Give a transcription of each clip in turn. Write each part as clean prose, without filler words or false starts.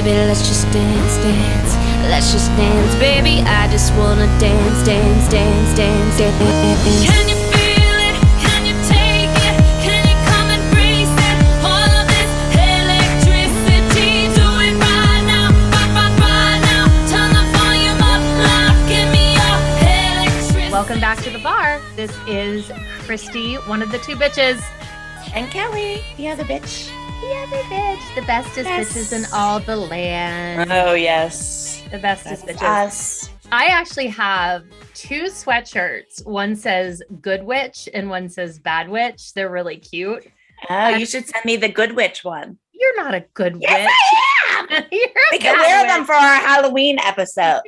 baby, let's just dance, dance. Let's just dance, baby. I just wanna dance, dance, dance, dance, dance. Can you feel it? Can you take it? Can you come and brace it? All of this electricity, do it right now, right now. Turn the volume up loud, give me your electricity. Welcome back to the bar. This is Christi, one of the two bitches. And Kelly, the other bitch. The other bitch. The bestest bitches in all the land. Oh, yes. The bestest bitches. Us. I actually have two sweatshirts. One says good witch and one says bad witch. They're really cute. Oh, you should send me the good witch one. You're not a good Yes, witch. I am. We can wear them for our Halloween episode.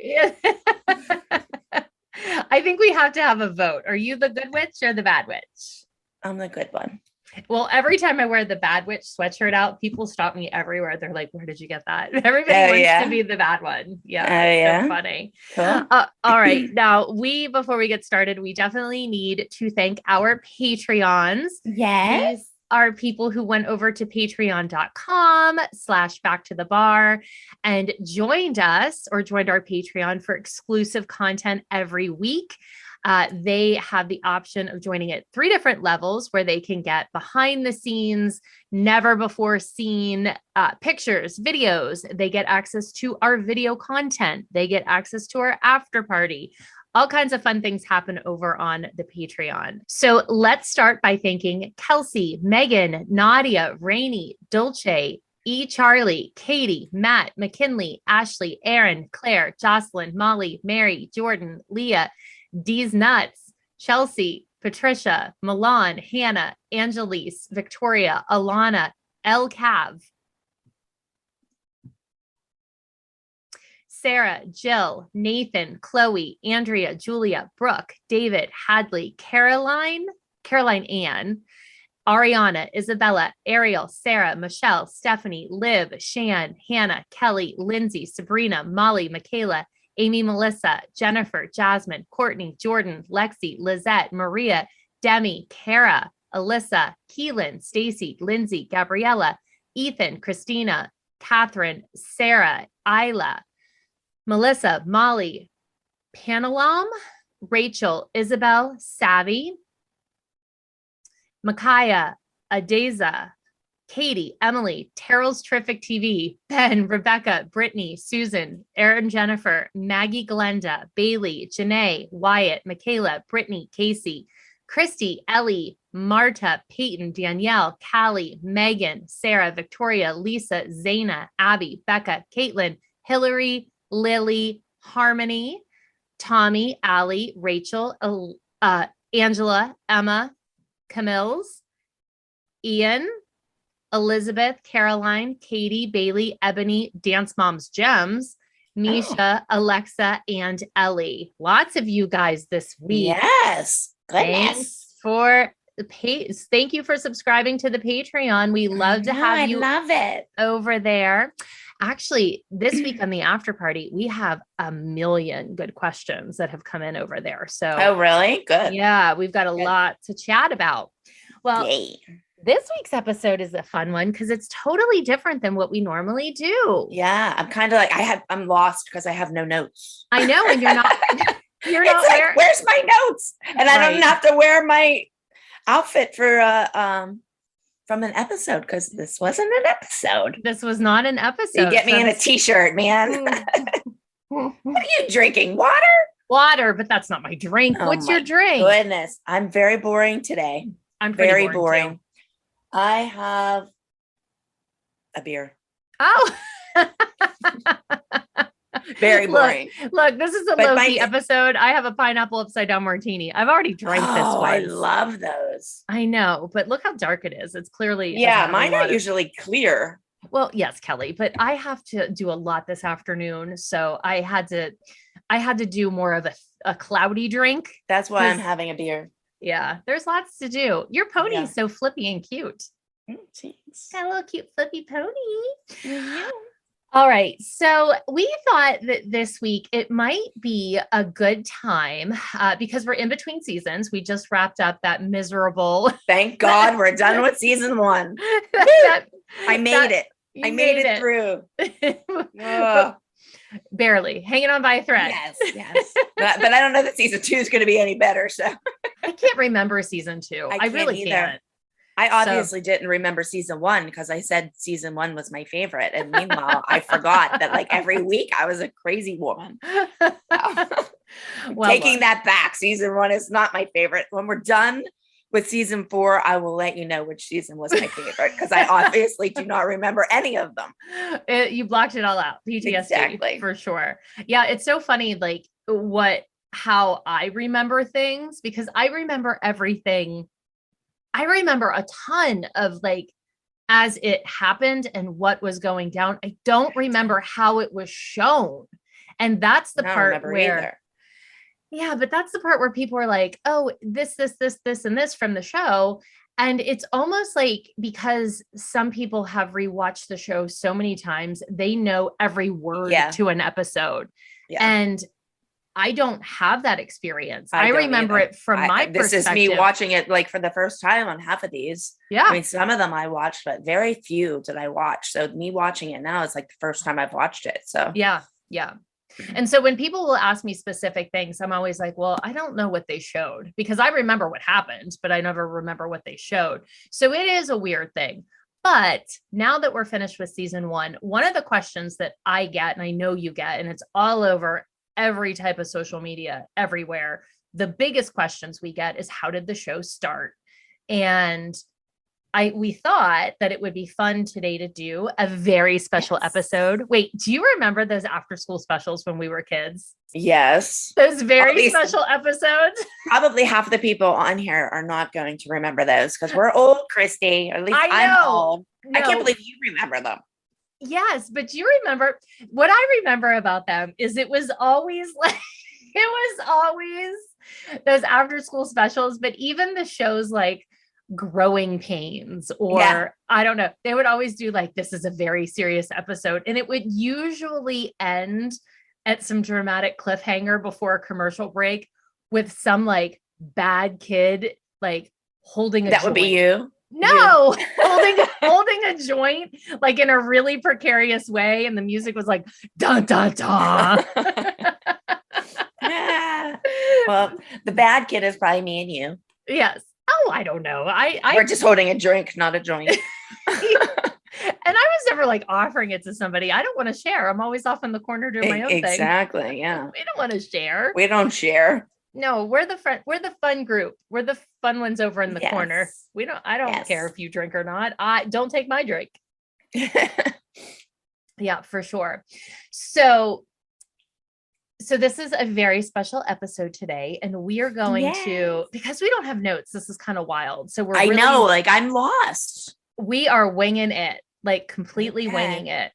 I think we have to have a vote. Are you the good witch or the bad witch? I'm the good one. Well, every time I wear the bad witch sweatshirt out, people stop me everywhere. They're like, where did you get that? Everybody wants to be the bad one. Yeah. It's so funny. Cool. All right. Now, before we get started, we definitely need to thank our Patreons. Yes. These are people who went over to patreon.com/backtothebar and joined our Patreon for exclusive content every week. They have the option of joining at 3 different levels where they can get behind the scenes, never before seen pictures, videos. They get access to our video content. They get access to our after party. All kinds of fun things happen over on the Patreon. So let's start by thanking Kelsey, Megan, Nadia, Rainey, Dulce, Charlie, Katie, Matt, McKinley, Ashley, Aaron, Claire, Jocelyn, Molly, Mary, Jordan, Leah, D's Nuts, Chelsea, Patricia, Milan, Hannah, Angelise, Victoria, Alana, El Cav, Sarah, Jill, Nathan, Chloe, Andrea, Julia, Brooke, David, Hadley, Caroline Ann, Ariana, Isabella, Ariel, Sarah, Michelle, Stephanie, Liv, Shan, Hannah, Kelly, Lindsay, Sabrina, Molly, Michaela, Amy, Melissa, Jennifer, Jasmine, Courtney, Jordan, Lexi, Lizette, Maria, Demi, Kara, Alyssa, Keelan, Stacy, Lindsay, Gabriella, Ethan, Christina, Catherine, Sarah, Isla, Melissa, Molly, Panelam, Rachel, Isabel, Savvy, Micaiah, Adeza, Katie, Emily, Terrell's Terrific TV, Ben, Rebecca, Brittany, Susan, Erin, Jennifer, Maggie, Glenda, Bailey, Janae, Wyatt, Michaela, Brittany, Casey, Christy, Ellie, Marta, Peyton, Danielle, Callie, Megan, Sarah, Victoria, Lisa, Zaina, Abby, Becca, Caitlin, Hillary, Lily, Harmony, Tommy, Allie, Rachel, Angela, Emma, Camille's, Ian, Elizabeth, Caroline, Katie, Bailey, Ebony, Dance Moms Gems, Misha, Alexa, and Ellie. Lots of you guys this week. Yes. Goodness. Thank you for subscribing to the Patreon. We love to have you love it. over there. Actually, this week on the after party, we have a million good questions that have come in over there. So, oh, really? Good. Yeah, we've got a lot to chat about. Well, Yay. This week's episode is a fun one because it's totally different than what we normally do. Yeah, I'm kind of like I'm lost because I have no notes. I know, and you're not. You're not like, where's my notes? And I don't have to wear my outfit for from an episode because this wasn't an episode. This was not an episode. You get me in a t-shirt, man. What are you drinking? Water, but that's not my drink. Oh, what's your drink? Goodness, I'm very boring today. I'm very boring. Too. I have a beer. Oh. Very boring. Look, this is a low-key episode. I have a pineapple upside down martini. I've already drank this one. I love those. I know, but look how dark it is. It's clearly mine are usually clear. Well, yes, Kelly, but I have to do a lot this afternoon, so I had to do more of a cloudy drink. That's why I'm having a beer. Yeah, there's lots to do. Your pony is so flippy and cute. Thanks. Got a little cute flippy pony. Mm-hmm. All right. So we thought that this week it might be a good time because we're in between seasons. We just wrapped up that miserable. Thank God we're done with season 1. I made it. I made it through. barely hanging on by a thread. Yes. But I don't know that season 2 is going to be any better. So I can't remember season 2. I really can't. I obviously didn't remember season 1 because I said season 1 was my favorite. And meanwhile, I forgot that like every week I was a crazy woman. Well, taking that back. Season 1 is not my favorite. When we're done with season 4, I will let you know which season was my favorite because I obviously do not remember any of them. You blocked it all out. PTSD Exactly. for sure. Yeah, it's so funny, like how I remember things because I remember everything. I remember a ton of like as it happened and what was going down. I don't remember how it was shown. And that's the part where either. Yeah, but that's the part where people are like, oh, this, and this from the show. And it's almost like because some people have rewatched the show so many times, they know every word to an episode. Yeah. And I don't have that experience. I remember it from my perspective. This is me watching it like for the first time on half of these. Yeah. I mean, some of them I watched, but very few did I watch. So me watching it now is like the first time I've watched it. So yeah. And so when people will ask me specific things, I'm always like, well, I don't know what they showed because I remember what happened, but I never remember what they showed. So it is a weird thing. But now that we're finished with season 1, one of the questions that I get, and I know you get, and it's all over every type of social media everywhere. The biggest questions we get is how did the show start? And we thought that it would be fun today to do a very special episode. Wait, do you remember those after school specials when we were kids? Yes. Those very special episodes. Probably half of the people on here are not going to remember those because we're old, Christy. Or at least I'm old. No. I can't believe you remember them. Yes, but you remember what I remember about them is it was always those after school specials, but even the shows like Growing Pains or I don't know, they would always do like, this is a very serious episode. And it would usually end at some dramatic cliffhanger before a commercial break with some like bad kid, like holding a joint. Would be you. No, holding a joint like in a really precarious way. And the music was like, dun, dun, dun. Well, the bad kid is probably me and you. Yes. Oh, I don't know. We're just holding a drink, not a joint. And I was never like offering it to somebody. I don't want to share. I'm always off in the corner doing my own thing. Exactly. Yeah. We don't want to share. We don't share. No, we're the fun group. We're the fun ones over in the corner. I don't care if you drink or not. Don't take my drink. Yeah, for sure. So this is a very special episode today, and we are going to, because we don't have notes, this is kind of wild. So I know, like I'm lost. We are winging it, like completely winging it.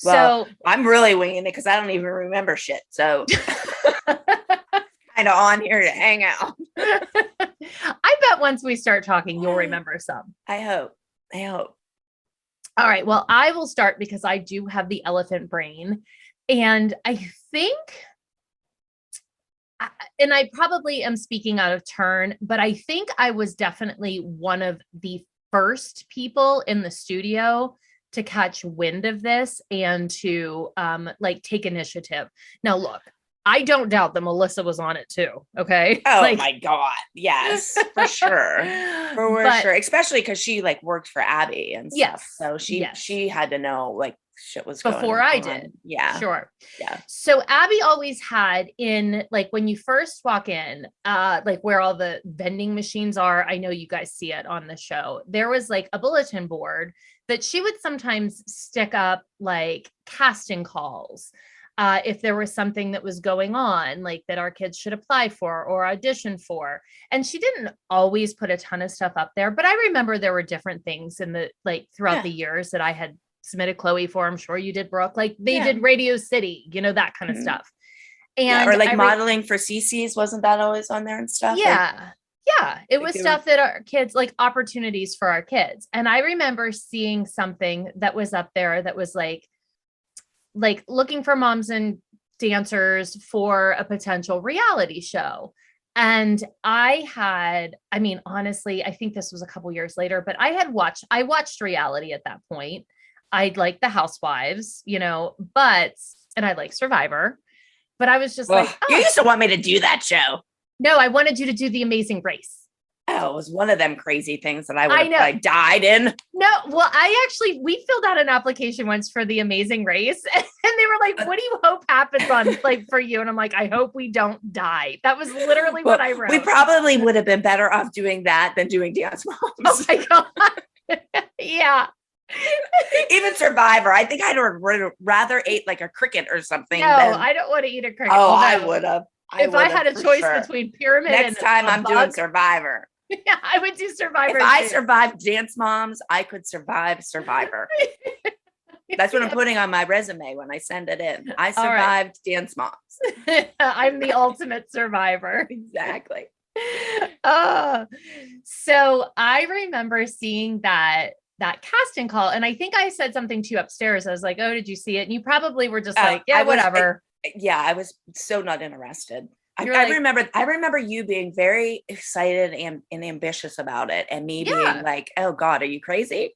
Well, so I'm really winging it because I don't even remember shit. So kind of on here to hang out. I bet once we start talking, you'll remember some. I hope. All right. Well, I will start because I do have the elephant brain. And I think, and I probably am speaking out of turn, but I think I was definitely one of the first people in the studio to catch wind of this and to like take initiative. Now, look, I don't doubt that Melissa was on it too. Okay. Oh my God. Yes, for sure. For sure. Especially because she like worked for Abby and stuff. Yes. So she had to know like shit was going before I did. Yeah. Sure. Yeah. So Abby always had in like when you first walk in, like where all the vending machines are, I know you guys see it on the show. There was like a bulletin board that she would sometimes stick up like casting calls. If there was something that was going on, like that our kids should apply for or audition for. And she didn't always put a ton of stuff up there, but I remember there were different things in the, like throughout the years that I had submitted Chloe for. I'm sure you did, Brooke, like they did Radio City, that kind of stuff. And or like modeling for CC's, wasn't that always on there and stuff? Yeah. Yeah. It was stuff that our kids, like opportunities for our kids. And I remember seeing something that was up there that was like looking for moms and dancers for a potential reality show. And honestly, I think this was a couple years later, but I watched reality at that point. I liked the Housewives, but and I like Survivor, but I was just Ugh, like, you oh, used to want me to do that show. no, I wanted you to do The Amazing Race. Oh, it was one of them crazy things that I would I have know. like died in. No, well, we filled out an application once for The Amazing Race, and they were like, what do you hope happens on like for you? And I'm like, I hope we don't die. That was literally what I wrote. We probably would have been better off doing that than doing Dance Moms. Oh my God. Yeah. Even Survivor. I think I'd rather ate like a cricket or something. No, I don't want to eat a cricket. Oh, Although, I would have. If I had a choice between pyramid next and time a I'm bug, doing Survivor. Yeah, I would do Survivor. If I too. survived Dance Moms, I could survive Survivor. That's what I'm putting on my resume when I send it in. I survived Dance Moms. I'm the ultimate survivor. Exactly. So I remember seeing that casting call, and I think I said something to you upstairs. I was like, "Oh, did you see it?" And you probably were just like, "Yeah, whatever." I was so not interested. I remember you being very excited and ambitious about it, and me being like, "Oh God, are you crazy?"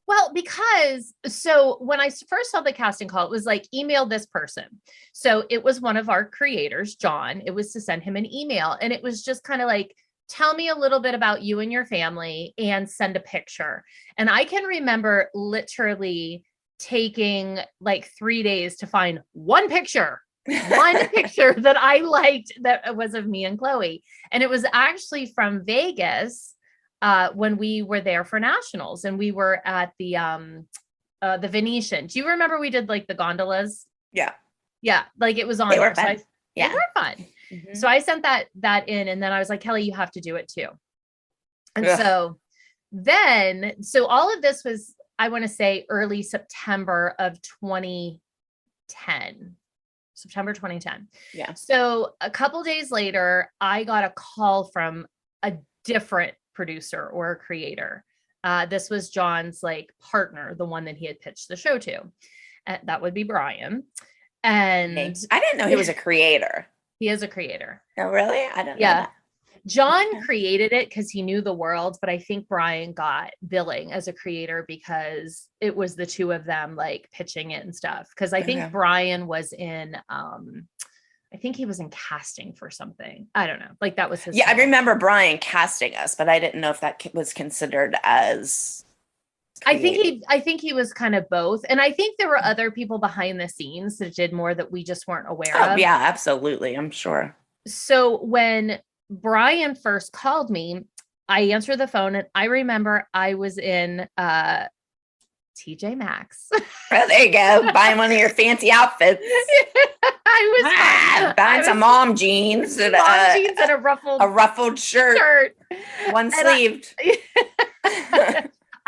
Well, because so when I first saw the casting call, it was like, email this person. So it was one of our creators, John. It was to send him an email, and it was just kind of like, tell me a little bit about you and your family and send a picture. And I can remember literally taking like 3 days to find one picture that I liked that was of me and Chloe. And it was actually from Vegas when we were there for nationals, and we were at the Venetian. Do you remember we did like the gondolas? Yeah. Yeah. Like it was on. They were fun. They were fun. Mm-hmm. So I sent that in, and then I was like, Kelly, you have to do it too. And so all of this was, I want to say early September of 2010. September 2010. Yeah. So a couple days later, I got a call from a different producer or a creator. This was John's like partner, the one that he had pitched the show to. That would be Brian. And I didn't know he was a creator. He is a creator. Oh, really? I don't know that. John created it because he knew the world, but I think Brian got billing as a creator because it was the two of them like pitching it and stuff. Because I think Brian was in, I think he was in casting for something. I don't know. Like that was his. Yeah, I remember Brian casting us, but I didn't know if that was considered as. I think he was kind of both. And I think there were other people behind the scenes that did more that we just weren't aware of. Yeah, absolutely. I'm sure. So when Brian first called me, I answered the phone, and I remember I was in TJ Maxx. Oh, there you go. Buying one of your fancy outfits. I was buying some mom jeans and a ruffled shirt. One sleeved.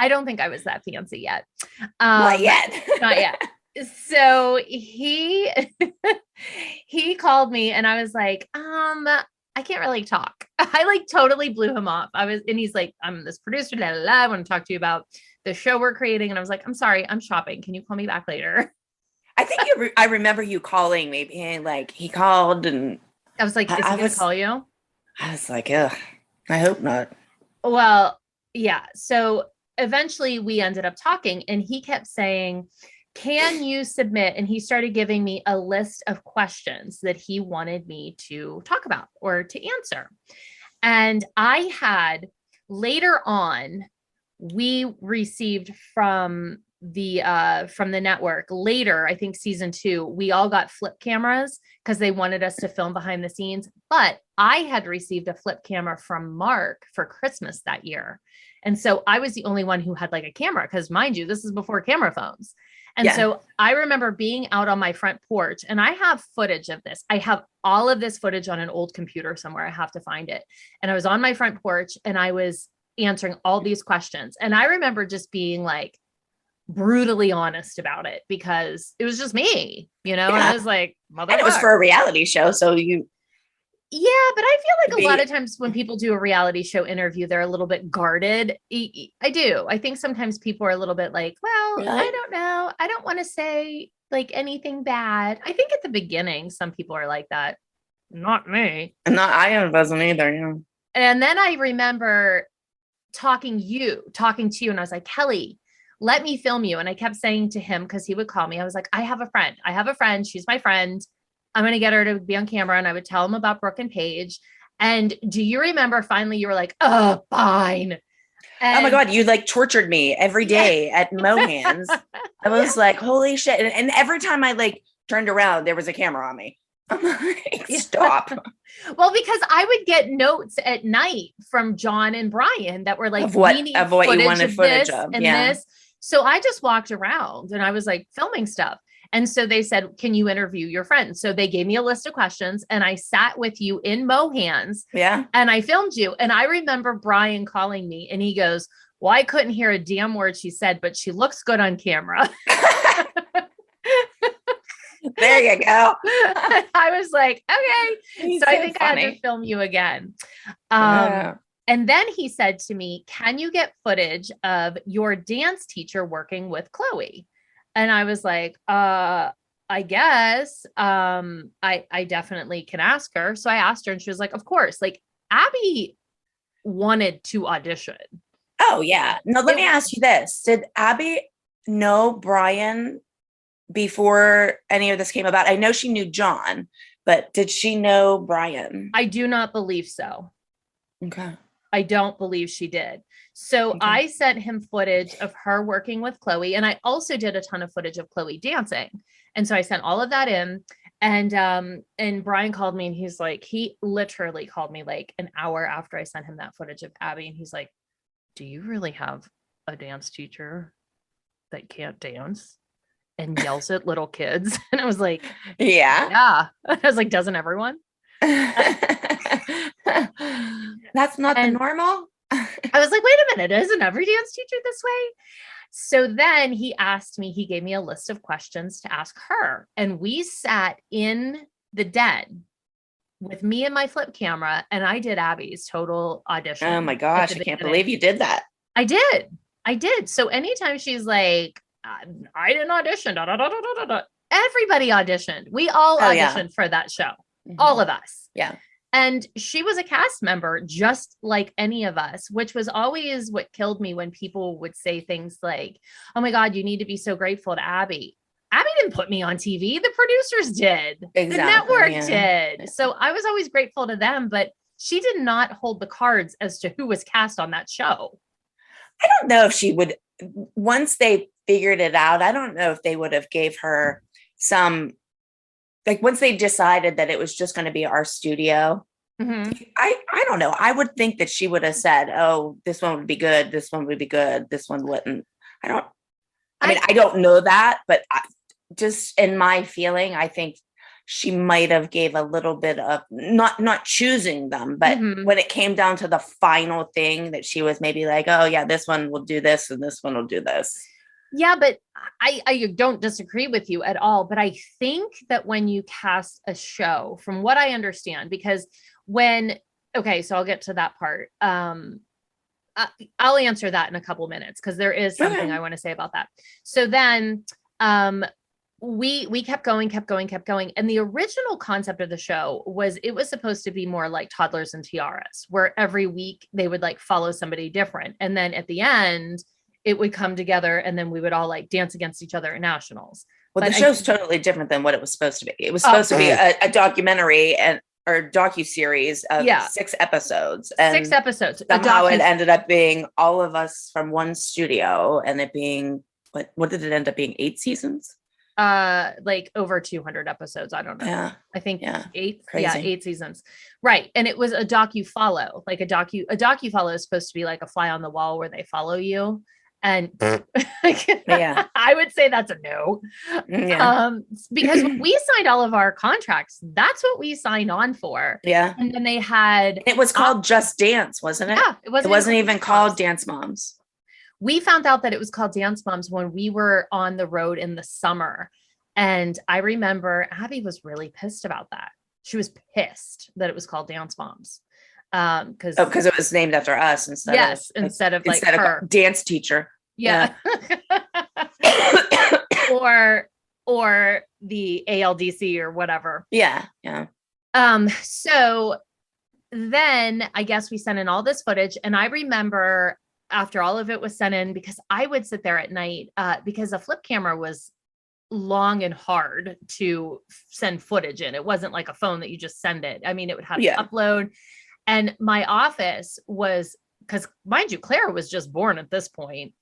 I don't think I was that fancy yet. Not yet. Not yet. So he called me, and I was like, I can't really talk. I like totally blew him off. And he's like, I'm this producer, I want to talk to you about the show we're creating. And I was like, I'm sorry, I'm shopping. Can you call me back later? I think I remember you calling me, being like, he called, and I was like, is he going to call you? I was like, ugh, I hope not. Well, yeah. So eventually we ended up talking, and he kept saying, can you submit? And he started giving me a list of questions that he wanted me to talk about or to answer. And I had later on, we received from the network later, I think season 2, we all got flip cameras because they wanted us to film behind the scenes. But I had received a flip camera from Mark for Christmas that year. And so I was the only one who had like a camera, because mind you, this is before camera phones. And so I remember being out on my front porch, and I have footage of this. I have all of this footage on an old computer somewhere. I have to find it. And I was on my front porch, and I was answering all these questions. And I remember just being like brutally honest about it, because it was just me, and I was like, and it was for a reality show. So yeah, but I feel like a lot of times when people do a reality show interview, they're a little bit guarded. I do. I think sometimes people are a little bit like, well, really? I don't know. I don't want to say like anything bad. I think at the beginning, some people are like that. Not me. I wasn't either. Yeah. And then I remember talking to you, and I was like, Kelly, let me film you. And I kept saying to him, because he would call me, I was like, I have a friend. She's my friend. I'm going to get her to be on camera. And I would tell him about Brooke and Paige. And do you remember finally you were like, oh, fine. Oh my God, you like tortured me every day at Mohan's. I was like, holy shit. And every time I like turned around, there was a camera on me. I'm like, stop. Well, because I would get notes at night from John and Brian that were like, Of what we need you wanted footage this of. and Yeah. this. So I just walked around and I was like filming stuff. And so they said, can you interview your friends? So they gave me a list of questions and I sat with you in Mohan's. Yeah. And I filmed you. And I remember Brian calling me and he goes, well, I couldn't hear a damn word she said, but she looks good on camera. There you go. I was like, okay. He's so I think funny. I had to film you again. Yeah. And then he said to me, can you get footage of your dance teacher working with Chloe? And I was like, I guess I definitely can ask her. So I asked her and she was like, of course. Like Abby wanted to audition. Oh yeah. No, let me ask you this. Did Abby know Brian before any of this came about? I know she knew John, but did she know Brian? I do not believe so. Okay. I don't believe she did. So Okay. I sent him footage of her working with Chloe. And I also did a ton of footage of Chloe dancing. And so I sent all of that in. And Brian called me and he's like, he literally called me like an hour after I sent him that footage of Abby. And he's like, do you really have a dance teacher that can't dance and yells at little kids? And I was like, Yeah. yeah. I was like, doesn't everyone? That's not the normal. I was like, wait a minute, isn't every dance teacher this way? So then he asked me, he gave me a list of questions to ask her. And we sat in the den with me and my flip camera, and I did Abby's total audition. Oh my gosh, I can't believe you did that. I did. So anytime she's like, I didn't audition, da, da, da, da, da, da. Everybody auditioned. We all auditioned for that show. Mhm. All of us. Yeah. And she was a cast member, just like any of us, which was always what killed me when people would say things like, oh my God, you need to be so grateful to Abby. Abby didn't put me on TV. The producers did. Exactly, the network yeah. did. So I was always grateful to them, but she did not hold the cards as to who was cast on that show. I don't know if she would, once they figured it out, I don't know if they would have gave her some, like once they decided that it was just going to be our studio, Mm-hmm. I don't know. I would think that she would have said, oh, this one would be good. This one would be good. This one wouldn't. I don't know that, but just in my feeling, I think she might have gave a little bit of not choosing them, but Mhm. when it came down to the final thing that she was maybe like, oh yeah, this one will do this and this one will do this. Yeah, but I don't disagree with you at all. But I think that when you cast a show, from what I understand, because so I'll get to that part. I'll answer that in a couple minutes because there is something Okay. I want to say about that. So then we kept going. And the original concept of the show was it was supposed to be more like Toddlers and Tiaras, where every week they would like follow somebody different. And then at the end, it would come together and then we would all like dance against each other at nationals. Well, But the show's totally different than what it was supposed to be. It was supposed to be a documentary or docu-series of 6 episodes. And 6 episodes. somehow it ended up being all of us from one studio, and it being what did it end up being? 8 seasons? Like over 200 episodes. I don't know. Yeah. I think 8. Crazy. Yeah, 8 seasons. Right. And it was a docu-follow. Like a docu-follow is supposed to be like a fly on the wall where they follow you. And Yeah. I would say that's a no. Yeah. Because when we signed all of our contracts, that's what we signed on for. Yeah. And then they had It was called Just Dance, wasn't it? Yeah, It wasn't even called Dance Moms. We found out that it was called Dance Moms when we were on the road in the summer. And I remember Abby was really pissed about that. She was pissed that it was called Dance Moms. Because it was named after us instead of her dance teacher. Yeah. or the ALDC or whatever. Yeah. Yeah. So then I guess we sent in all this footage, and I remember after all of it was sent in, because I would sit there at night, because a flip camera was long and hard to send footage in. It wasn't like a phone that you just send it. I mean, it would have to upload. And my office was, because mind you, Clara was just born at this point.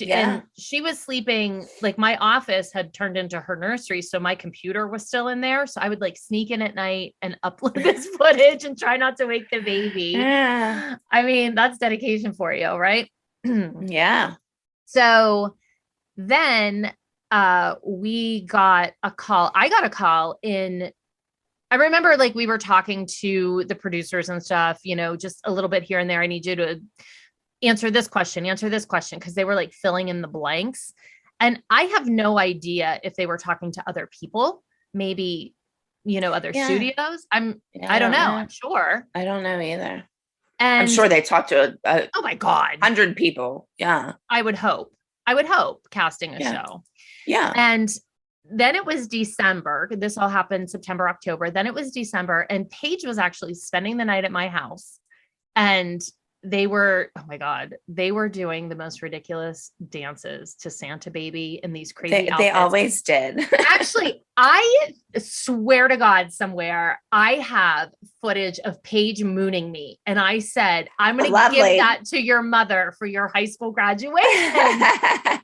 And she was sleeping, like my office had turned into her nursery. So my computer was still in there. So I would like sneak in at night and upload this footage and try not to wake the baby. Yeah. I mean, that's dedication for you, right? Yeah. So then we got a call. I got a call I remember like we were talking to the producers and stuff, you know, just a little bit here and there. I need you to answer this question, because they were like filling in the blanks. And I have no idea if they were talking to other people, maybe, you know, other studios. I don't know. I'm sure. I don't know either. And I'm sure they talked to oh my God, 100 people. Yeah. I would hope casting a show. Yeah. And then it was December. This all happened September, October. Then it was December, and Paige was actually spending the night at my house. And they were, oh my God, they were doing the most ridiculous dances to Santa Baby in these crazy outfits. They always did. Actually, I swear to God, somewhere I have footage of Paige mooning me. And I said, I'm going to give that to your mother for your high school graduation. I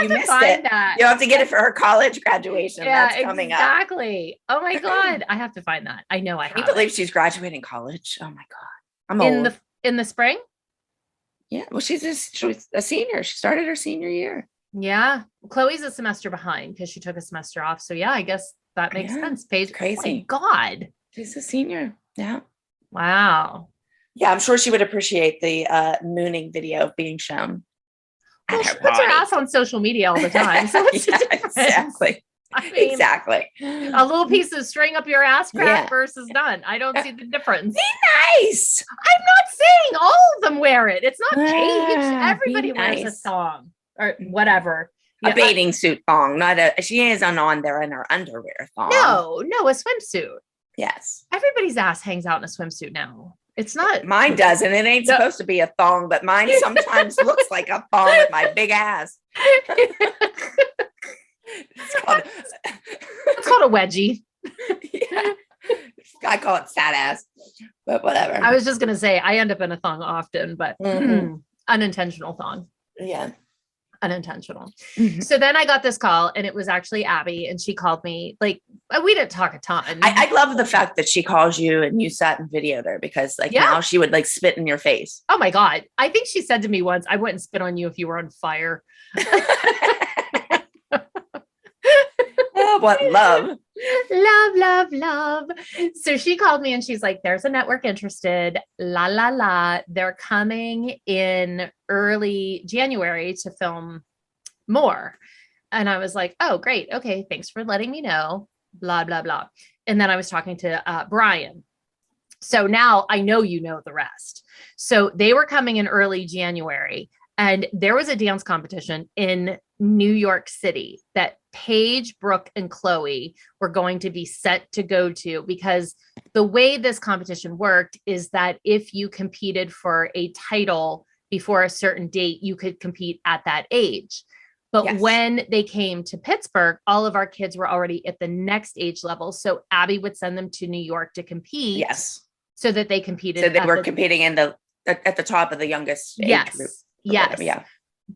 have to find that. You'll have to get it for her college graduation. Yeah, that's coming up. Exactly. Oh my God. I have to find that. I know I have. Can you believe she's graduating college? Oh my God. I'm old. In the spring? Yeah. Well, she's a senior. She started her senior year. Yeah. Chloe's a semester behind because she took a semester off. So yeah, I guess that makes sense. Paige, crazy. Oh my God. She's a senior. Yeah. Wow. Yeah. I'm sure she would appreciate the mooning video being shown. Well, she puts her ass on social media all the time. So what's the difference? Exactly. I mean, exactly. A little piece of string up your ass crack versus none. I don't see the difference. Be nice. I'm not saying all of them wear it. It's not Paige. Everybody wears a thong or whatever. A bathing suit thong, she isn't on there in her underwear thong. No, a swimsuit. Yes. Everybody's ass hangs out in a swimsuit now. It's not. Mine doesn't. It ain't supposed to be a thong, but mine sometimes looks like a thong with my big ass. It's called a wedgie. Yeah. I call it fat ass, but whatever. I was just going to say, I end up in a thong often, but unintentional thong. Yeah. Unintentional. Mm-hmm. So then I got this call, and it was actually Abby, and she called me. Like, we didn't talk a ton. I love the fact that she calls you and you sat and videoed her, because now she would like spit in your face. Oh my God. I think she said to me once, I wouldn't spit on you if you were on fire. Oh, what love. Love. So she called me and she's like, there's a network interested. La la la. They're coming in early January to film more. And I was like, oh, great. Okay. Thanks for letting me know. Blah, blah, blah. And then I was talking to Brian. So now I know you know the rest. So they were coming in early January, and there was a dance competition in New York City that Paige, Brooke, and Chloe were going to be set to go to, because the way this competition worked is that if you competed for a title before a certain date, you could compete at that age. But when they came to Pittsburgh, all of our kids were already at the next age level. So Abby would send them to New York to compete. Yes. So that they competed. So they were competing at the top of the youngest age group. Yes. Yeah.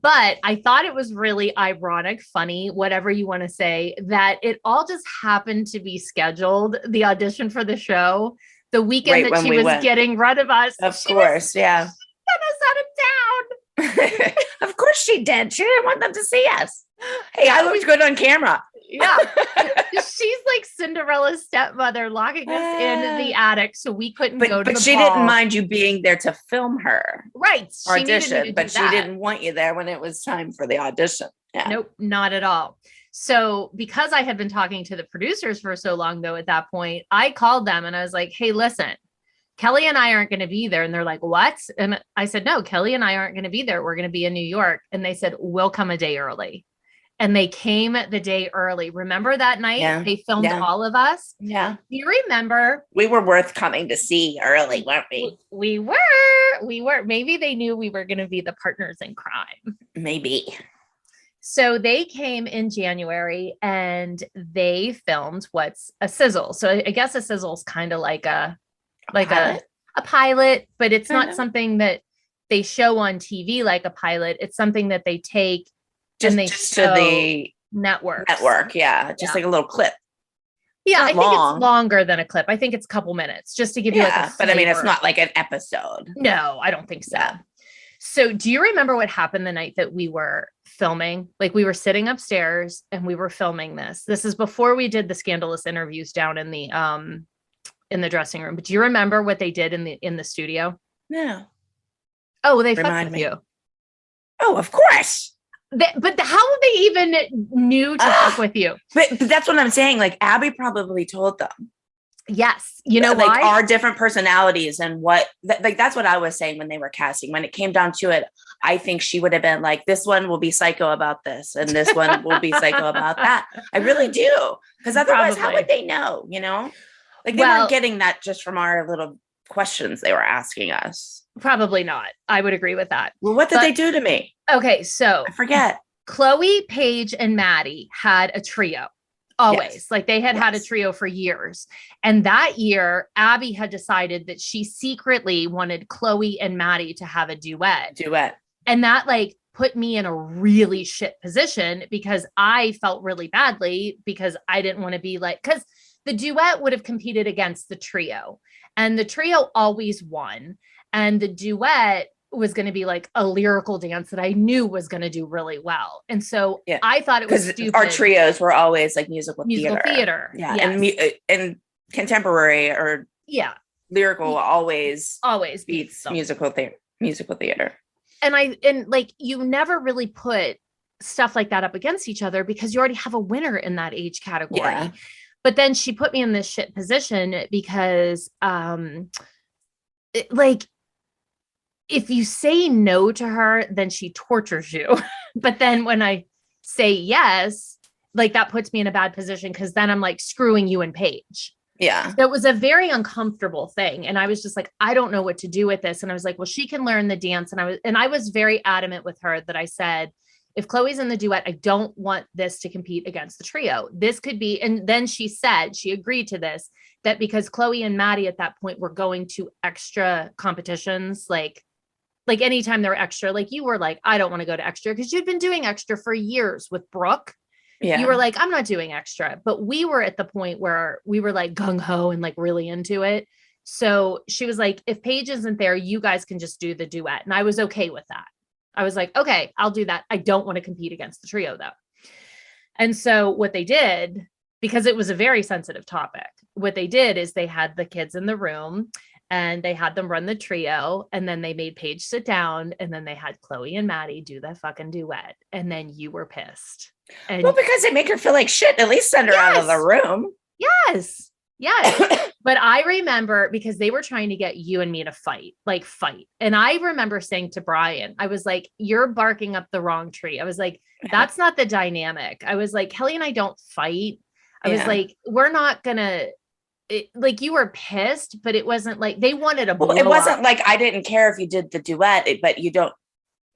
But I thought it was really ironic, funny, whatever you want to say, that it all just happened to be scheduled, the audition for the show, the weekend that she was getting rid of us. Of course, yeah. Sent us out of town. Of course she did. She didn't want them to see us. Hey, I was good on camera. Yeah. She's like Cinderella's stepmother, locking us in the attic so we couldn't go to the ball. But she didn't mind you being there to film her. Right. Audition, but she didn't want you there when it was time for the audition. Yeah. Nope, not at all. So because I had been talking to the producers for so long, though, at that point, I called them and I was like, hey, listen, Kelly and I aren't going to be there. And they're like, what? And I said, no, Kelly and I aren't going to be there. We're going to be in New York. And they said, we'll come a day early. and they came the day early. Remember that night? Yeah. They filmed Yeah. all of us. Yeah. Do you remember? We were worth coming to see early, weren't we? We were. Maybe they knew we were going to be the partners in crime. Maybe. So they came in January and they filmed what's a sizzle. So I guess a sizzle is kind of like a pilot, but it's not something that they show on TV like a pilot. It's something that they take and they show to the network. Yeah. Just like a little clip. Yeah, I think long. it's longer than a clip. I think it's a couple minutes just to give you like a but I mean, it's flavor. not like an episode. No, I don't think so. Yeah. So do you remember what happened the night that we were filming? Like we were sitting upstairs and we were filming this. This is before we did the scandalous interviews down in the dressing room. But do you remember what they did in the studio? No. Oh, they fucked Remind with me. you. Oh, of course. But how they even knew to fuck with you? But that's what I'm saying. Like Abby probably told them. Yes. You know like why? our different personalities and what like that's what I was saying when they were casting. When it came down to it, I think she would have been like, this one will be psycho about this and this one will be psycho about that. I really do. Because otherwise, how would they know? You know? Like they weren't getting that just from our little questions they were asking us. Probably not. I would agree with that. Well, what did they do to me? Okay, so I forget. Chloe, Paige, and Maddie had a trio. Always. Yes. Like they had a trio for years. And that year, Abby had decided that she secretly wanted Chloe and Maddie to have a duet. And that like put me in a really shit position because I felt really badly because I didn't want to be like, because the duet would have competed against the trio and the trio always won. And the duet was going to be like a lyrical dance that I knew was going to do really well. And so I thought it was stupid. Our trios were always like musical theater. Yeah. Yes. And contemporary or lyrical always beats musical theater. And like, you never really put stuff like that up against each other because you already have a winner in that age category. Yeah. But then she put me in this shit position because, if you say no to her, then she tortures you. But then when I say yes, like that puts me in a bad position because then I'm like screwing you and Paige. Yeah. So it was a very uncomfortable thing. And I was just like, I don't know what to do with this. And I was like, well, she can learn the dance. And I was very adamant with her that I said, if Chloe's in the duet, I don't want this to compete against the trio. This could be, and then she said, she agreed to this, that because Chloe and Maddie at that point were going to extra competitions, like anytime they were extra, like you were like, I don't want to go to extra because you'd been doing extra for years with Brooke. Yeah. You were like, I'm not doing extra. But we were at the point where we were like gung ho and like really into it. So she was like, if Paige isn't there, you guys can just do the duet. And I was okay with that. I was like, okay, I'll do that. I don't want to compete against the trio though. And so what they did, because it was a very sensitive topic, what they did is they had the kids in the room and they had them run the trio, and then they made Paige sit down, and then they had Chloe and Maddie do the fucking duet, and then you were pissed. And well, because they make her feel like shit, at least send her out of the room. Yes. But I remember because they were trying to get you and me to fight. And I remember saying to Brian, I was like, you're barking up the wrong tree. I was like, that's not the dynamic. I was like, Kelly and I don't fight. I was like, we're not gonna, like you were pissed, but it wasn't like they wanted a blow it wasn't up. Like I didn't care if you did the duet, but you don't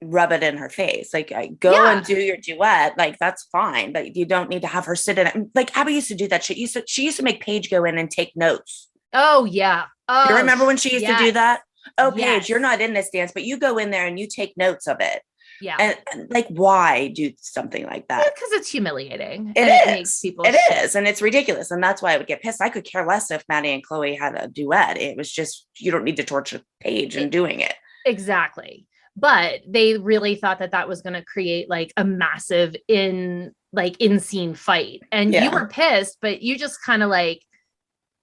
rub it in her face. Like go and do your duet, like that's fine, but you don't need to have her sit in it. Like Abby used to do that shit. She used to make Paige go in and take notes. Oh yeah. Oh, you remember when she used to do that? Oh, yes. Paige, you're not in this dance, but you go in there and you take notes of it. Yeah. And like, why do something like that? Because it's humiliating. It makes people It is. And it's ridiculous. And that's why I would get pissed. I could care less if Maddie and Chloe had a duet. It was just, you don't need to torture Paige in doing it. Exactly. But they really thought that was going to create like a massive in-scene fight. And you were pissed, but you just kind of like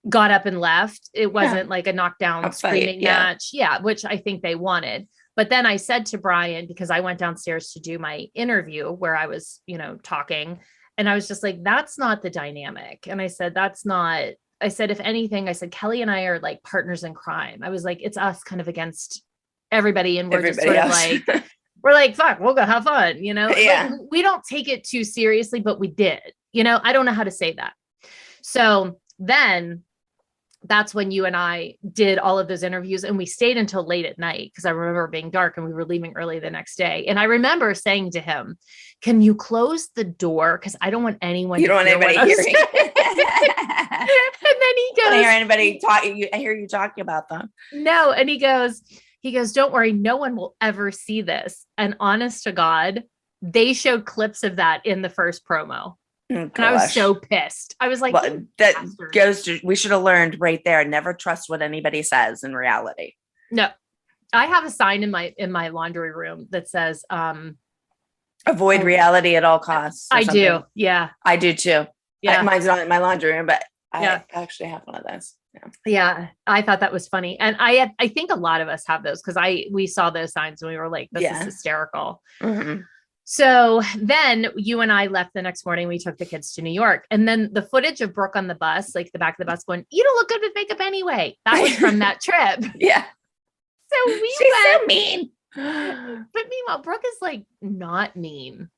got up and left. It wasn't like a knockdown screaming match. Yeah. Which I think they wanted. But then I said to Brian, because I went downstairs to do my interview where I was, talking, and I was just like, that's not the dynamic. And I said, if anything, I said, Kelly and I are like partners in crime. I was like, it's us kind of against everybody. And we're just sort of like we're like, fuck, we'll go have fun, you know? Yeah. Like, we don't take it too seriously, but we did, you know, I don't know how to say that. So then that's when you and I did all of those interviews, and we stayed until late at night because I remember it being dark and we were leaving early the next day. And I remember saying to him, can you close the door? Because I don't want anyone You don't want anybody hearing. And then he goes, I don't hear anybody talking. I hear you talking about them. no. And he goes, don't worry, no one will ever see this. And honest to God, they showed clips of that in the first promo. Oh, and I was so pissed. I was like, well, that goes to, we should have learned right there. Never trust what anybody says in reality. No, I have a sign in my laundry room that says, avoid reality at all costs. I do. Yeah. I do too. Yeah. Mine's not in my laundry room, but Yeah. I actually have one of those. Yeah. Yeah. I thought that was funny. And I think a lot of us have those because we saw those signs and we were like, this is hysterical. Mm-hmm. So then you and I left the next morning. We took the kids to New York. And then the footage of Brooke on the bus, like the back of the bus going, you don't look good with makeup anyway. That was from that trip. Yeah. So we She's went. so mean. But meanwhile, Brooke is like not mean.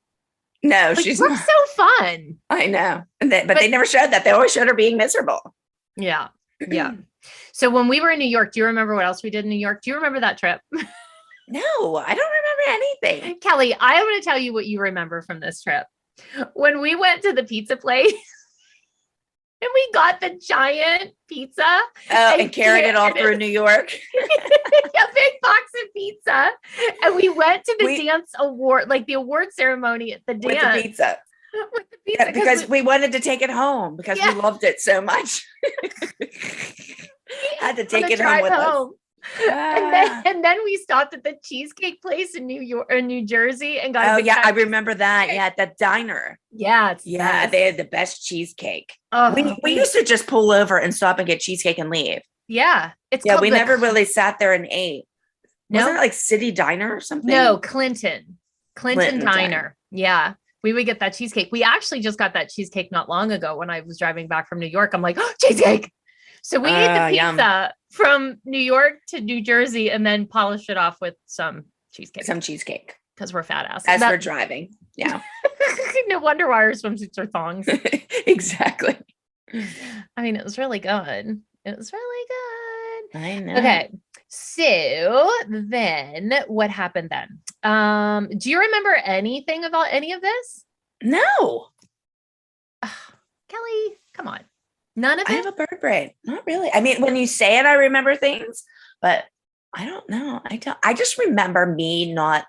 No, Like, she's Brooke's not. so fun. I know. But they never showed that. They always showed her being miserable. Yeah. Yeah. So when we were in New York, do you remember what else we did in New York? Do you remember that trip? No, I don't remember anything. Kelly, I want to tell you what you remember from this trip. When we went to the pizza place and we got the giant pizza. Oh, and carried it all through New York. A big box of pizza. And we went to the dance award, like the award ceremony at the dance. With the pizza. With the pizza. Yeah, because we wanted to take it home because we loved it so much. Had to take it home with us. And then we stopped at the cheesecake place in New Jersey and got. Oh yeah, I remember that. Yeah, at the diner. Yeah, they had the best cheesecake. Oh, we used to just pull over and stop and get cheesecake and leave. Yeah, we never really sat there and ate. No? Wasn't it like City Diner or something? No, Clinton Diner. Yeah. We would get that cheesecake. We actually just got that cheesecake not long ago when I was driving back from New York. I'm like, oh, cheesecake. So we ate the pizza from New York to New Jersey and then polished it off with some cheesecake. Because we're fat asses. As we're driving. Yeah. No wonder why our swimsuits are thongs. Exactly. I mean, it was really good. It was really good. I know. Okay. So then what happened then? Do you remember anything about any of this? No. Kelly, come on. None of it? I have a bird brain. Not really. I mean, when you say it, I remember things, but I don't know. I just remember me not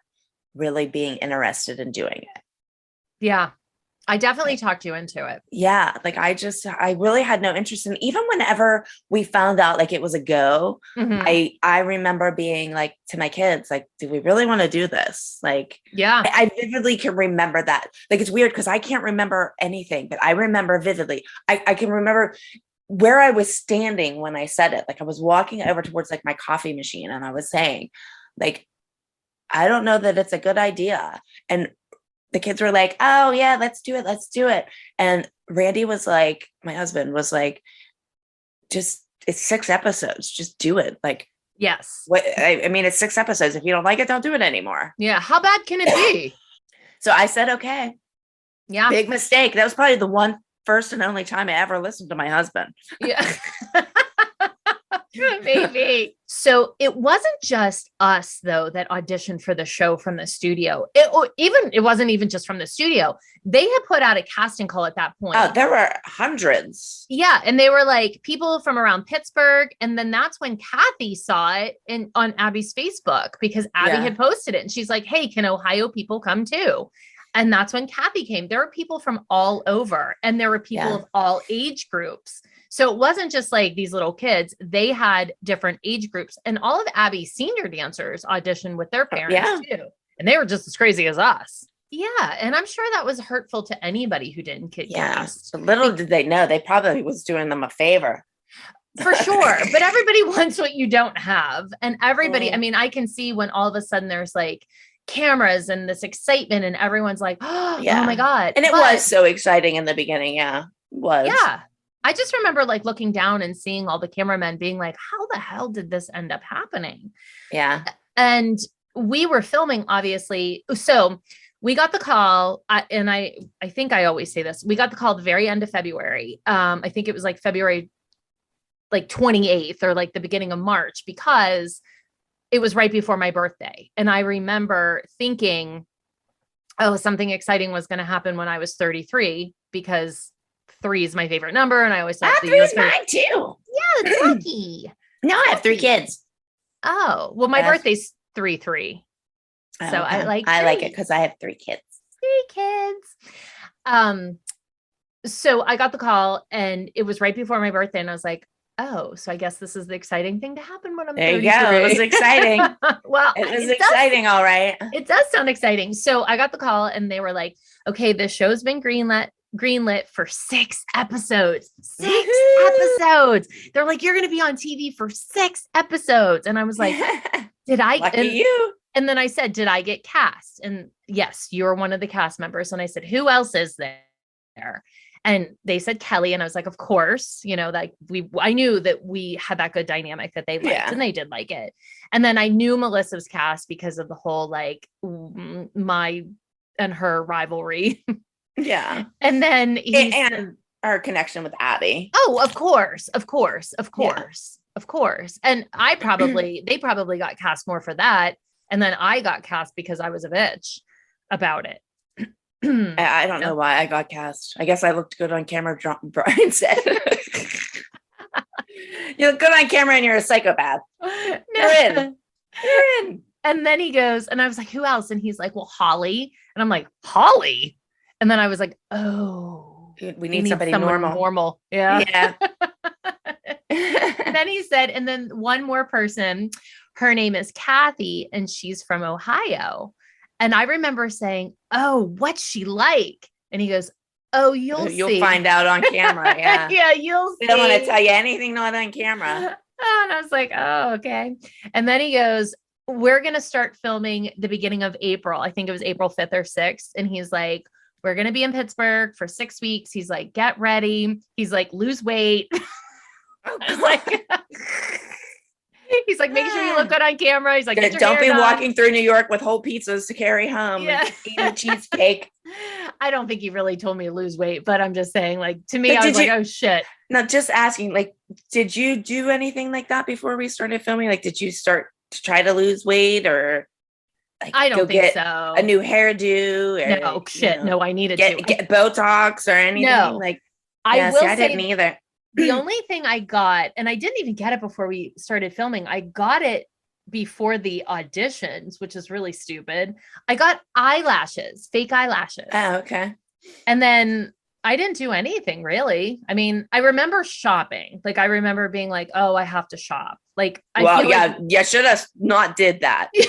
really being interested in doing it. Yeah. I definitely talked you into it. Yeah. Like I really had no interest in, even whenever we found out like it was a go, I remember being like to my kids, like, do we really want to do this? Like, yeah, I vividly can remember that. Like, it's weird because I can't remember anything, but I remember vividly. I can remember where I was standing when I said it. Like I was walking over towards like my coffee machine and I was saying like, I don't know that it's a good idea. And the kids were like, oh yeah, let's do it. Let's do it. And Randy was like, my husband was like, it's 6 episodes. Just do it. Like, yes. I mean, it's 6 episodes. If you don't like it, don't do it anymore. Yeah. How bad can it be? So I said, okay. Yeah. Big mistake. That was probably the one first and only time I ever listened to my husband. Yeah. Maybe. So it wasn't just us though that auditioned for the show from the studio. It wasn't even just from the studio. They had put out a casting call at that point. Oh, there were hundreds. Yeah, and they were like people from around Pittsburgh, and then that's when Kathy saw it on Abby's Facebook because Abby had posted it, and she's like, "Hey, can Ohio people come too?" And that's when Kathy came. There were people from all over, and there were people of all age groups. So it wasn't just like these little kids. They had different age groups, and all of Abby's senior dancers auditioned with their parents too. And they were just as crazy as us. Yeah. And I'm sure that was hurtful to anybody who didn't get cast. Little did they know, they probably was doing them a favor. For sure. But everybody wants what you don't have. And everybody, I mean, I can see when all of a sudden there's like cameras and this excitement and everyone's like, oh my God. And it was so exciting in the beginning. Yeah. It was. Yeah. I just remember like looking down and seeing all the cameramen being like, how the hell did this end up happening? Yeah. And we were filming, obviously. So we got the call, and I think I always say this. We got the call at the very end of February. I think it was like February, like 28th or like the beginning of March, because it was right before my birthday. And I remember thinking, oh, something exciting was going to happen when I was 33, because 3 is my favorite number. And I always thought 3 is mine too. Yeah, it's lucky. No, I have 3 kids. Oh, well, my birthday's 3/3. Oh, So okay. I like it because I have 3 kids. 3 kids. So I got the call and it was right before my birthday. And I was like, oh, so I guess this is the exciting thing to happen when I'm 33. There you go. It was exciting. Well, it was exciting. All right. It does sound exciting. So I got the call and they were like, okay, this show's been greenlit for 6 episodes. 6 episodes. They're like, you're going to be on TV for 6 episodes. And I was like, did I? Lucky you. And then I said, did I get cast? And yes, you're one of the cast members. And I said, who else is there? And they said Kelly. And I was like, of course, like I knew that we had that good dynamic that they liked, and they did like it. And then I knew Melissa was cast because of the whole, like, my and her rivalry. Yeah. And then and our connection with Abby. Oh, of course. And they probably got cast more for that. And then I got cast because I was a bitch about it. I don't know why I got cast. I guess I looked good on camera, Brian said. You look good on camera and you're a psychopath. You're in. And then he goes, and I was like, who else? And he's like, well, Holly. And I'm like, Holly? And then I was like, oh, we need somebody normal. Yeah. And then he said, and then one more person, her name is Kathy, and she's from Ohio. And I remember saying, oh, what's she like? And he goes, oh, you'll see. You'll find out on camera. Yeah. Yeah, you'll see. They don't want to tell you anything not on camera. And I was like, oh, okay. And then he goes, we're going to start filming the beginning of April. I think it was April 5th or 6th. And he's like, we're going to be in Pittsburgh for 6 weeks. He's like, get ready. He's like, lose weight. He's like, make sure you look good on camera. He's like, don't be walking through New York with whole pizzas to carry home. Yeah. Eating a cheesecake. I don't think he really told me to lose weight, but I'm just saying, like, to me, I was like, oh shit. No, just asking, like, did you do anything like that before we started filming? Like, did you start to try to lose weight, or like I don't think so. A new hairdo? Or, no, shit. No, I needed to get Botox or anything. No, like, I didn't either. The only thing I got, and I didn't even get it before we started filming, I got it before the auditions, which is really stupid. I got eyelashes, fake eyelashes. Oh, okay. And then I didn't do anything really. I mean, I remember shopping. Like, I remember being like, oh, I have to shop. Like, you should have not did that. You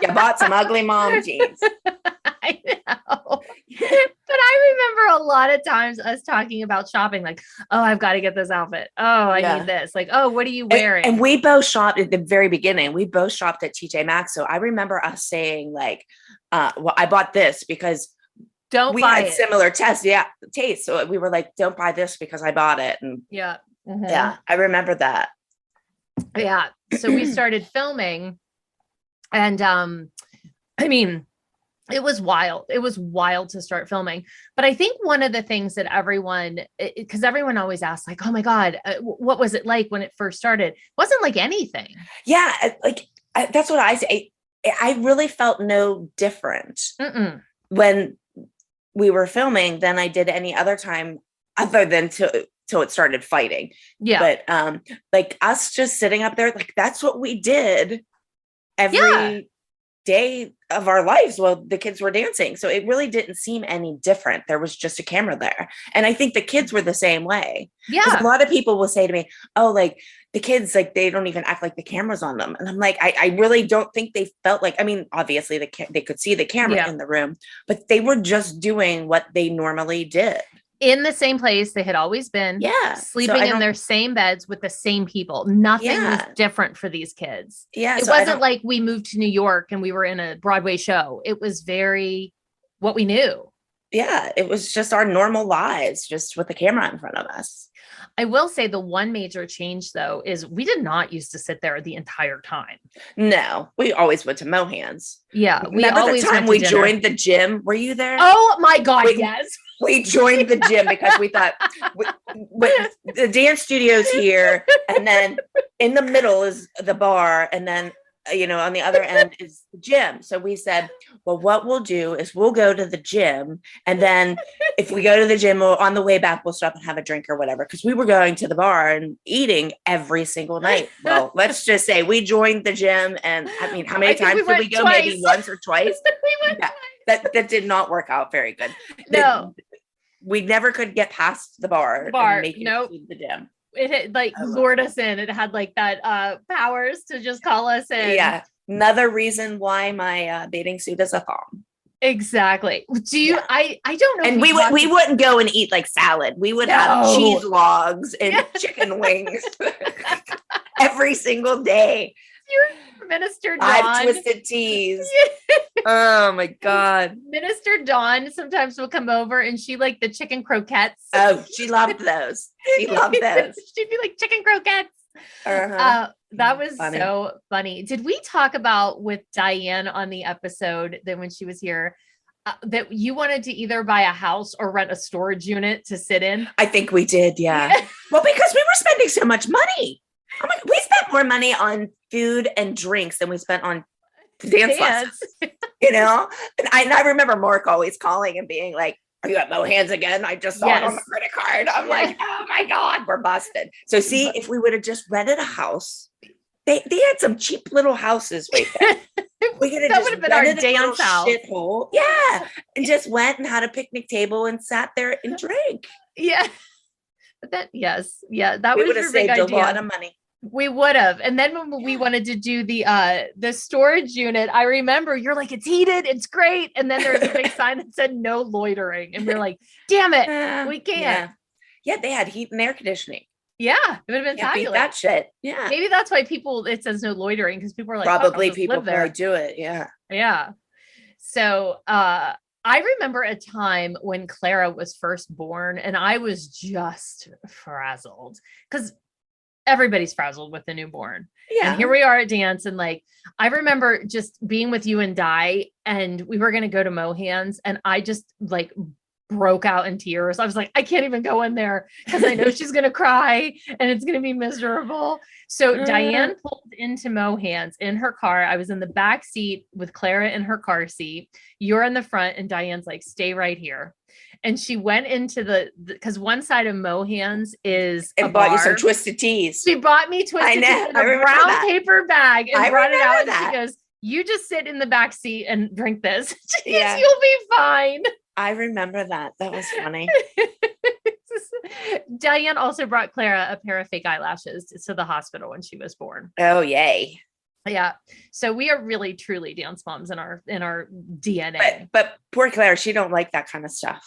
bought some ugly mom jeans. I know. But I remember a lot of times us talking about shopping, like, oh, I've got to get this outfit. Oh, I need this. Like, oh, what are you wearing? And we both shopped at the very beginning. We both shopped at TJ Maxx. So I remember us saying, like, well, I bought this because we had similar taste. So we were like, don't buy this because I bought it. And yeah, I remember that. Yeah. So we started filming, and I mean, it was wild. It was wild to start filming. But I think one of the things that because everyone always asks, like, oh my God, what was it like when it first started? It wasn't like anything. Yeah. That's what I say. I really felt no different when we were filming than I did any other time, other than till it started fighting. Yeah. But like us just sitting up there, like, that's what we did every day of our lives while the kids were dancing. So it really didn't seem any different. There was just a camera there. And I think the kids were the same way. Yeah. A lot of people will say to me, oh, like, the kids, like, they don't even act like the camera's on them. And I'm like, I really don't think they felt like, I mean, obviously they could see the camera in the room, but they were just doing what they normally did. In the same place they had always been. Yeah. Sleeping in their same beds with the same people. Nothing was different for these kids. Yeah. It wasn't like we moved to New York and we were in a Broadway show. It was very what we knew. yeah, it was just our normal lives, just with the camera in front of us. I will say the one major change though is we did not used to sit there the entire time. No, we always went to Mohan's. Yeah, we Remember the always time went to we dinner. joined the gym? Were you there? Oh my God, We- yes. We joined the gym because we thought the dance studio's here, and then in the middle is the bar, and then on the other end is the gym. So we said, well, what we'll do is we'll go to the gym, and then if we go to the gym or on the way back, we'll stop and have a drink or whatever. Because we were going to the bar and eating every single night. Well, let's just say we joined the gym, and I mean, how many times did we go? Twice. Maybe once or twice. We went Yeah, that did not work out very good. No. We never could get past the bar. And make it nope. to the gym. It had like lured us in. It had like that powers to just call us in. Yeah. Another reason why my bathing suit is a thong. Exactly. Do you? Yeah. I don't know. And we wouldn't go and eat like salad. We would have cheese logs and chicken wings every single day. You're Minister Dawn. I've twisted teas. Oh my God. Minister Dawn sometimes will come over and she like the chicken croquettes. Oh, she loved those. She loved those. She'd be like chicken croquettes. That was funny. So funny. Did we talk about with Diane on the episode that when she was here that you wanted to either buy a house or rent a storage unit to sit in? I think we did. Yeah. Well, because we were spending so much money. We spent more money on food and drinks than we spent on dance lessons, And I remember Mark always calling and being like, are you at Mohan's again? I just saw it on the credit card. I'm like, oh my God, we're busted. So see, if we would have just rented a house, they had some cheap little houses right there. We could have that would have been our dance house. Shithole. Yeah. And just went and had a picnic table and sat there and drank. Yeah. But that, yes. Yeah. That we was your big idea. A lot of money. We would have. And then when we wanted to do the storage unit, I remember you're like, it's heated, it's great. And then there's a big sign that said no loitering. And we're like, damn it, we can't. Yeah, they had heat and air conditioning. Yeah, it would have been fabulous. Beat that shit. Yeah. Maybe that's why it says no loitering, because people are like, probably people probably do it. Yeah. Yeah. So I remember a time when Clara was first born and I was just frazzled because everybody's frazzled with the newborn. Yeah. And here we are at dance. And like, I remember just being with you and Di, and we were going to go to Mohan's, and I just like broke out in tears. I was like, I can't even go in there because I know she's going to cry and it's going to be miserable. So Diane pulled into Mohan's in her car. I was in the back seat with Clara in her car seat. You're in the front, and Diane's like, stay right here. And she went into because one side of Mohan's is and bought you some twisted teas. She bought me twisted teas in a brown paper bag and brought it out. And she goes, you just sit in the back seat and drink this. She goes, you'll be fine. I remember that. That was funny. Diane also brought Clara a pair of fake eyelashes to the hospital when she was born. Oh, yay. Yeah. So we are really truly dance moms in our DNA. But poor Claire, she don't like that kind of stuff.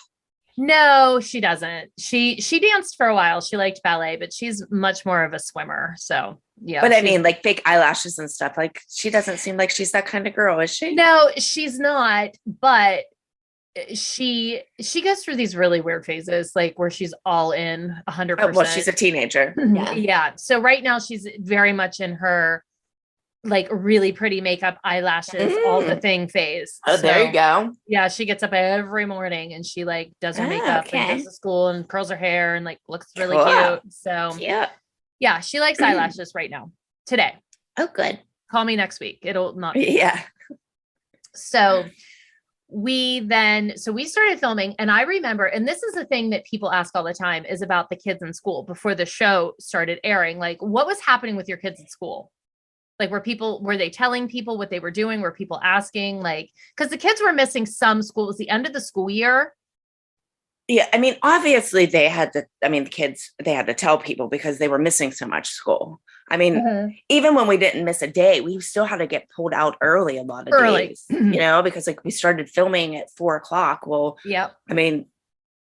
No, she doesn't. She danced for a while. She liked ballet, but she's much more of a swimmer. So yeah. But I mean, like fake eyelashes and stuff, like she doesn't seem like she's that kind of girl, is she? No, she's not. But she goes through these really weird phases, like where she's all in 100%. Well, she's a teenager. Yeah. So right now she's very much in her like really pretty makeup, eyelashes, all the thing phase. Oh, so, there you go. Yeah, she gets up every morning and she like does her makeup and goes to school and curls her hair and like looks really cute. So yeah, she likes eyelashes right now. Today. Oh, good. Call me next week. It'll not be. Yeah. So we started filming, and I remember, and this is the thing that people ask all the time, is about the kids in school before the show started airing. Like, what was happening with your kids in school? Like, were they telling people what they were doing? Were people asking? Like, because the kids were missing some school. It was the end of the school year. Yeah. I mean, obviously the kids, they had to tell people because they were missing so much school. I mean, even when we didn't miss a day, we still had to get pulled out early a lot of days, because like we started filming at 4:00. Well, I mean,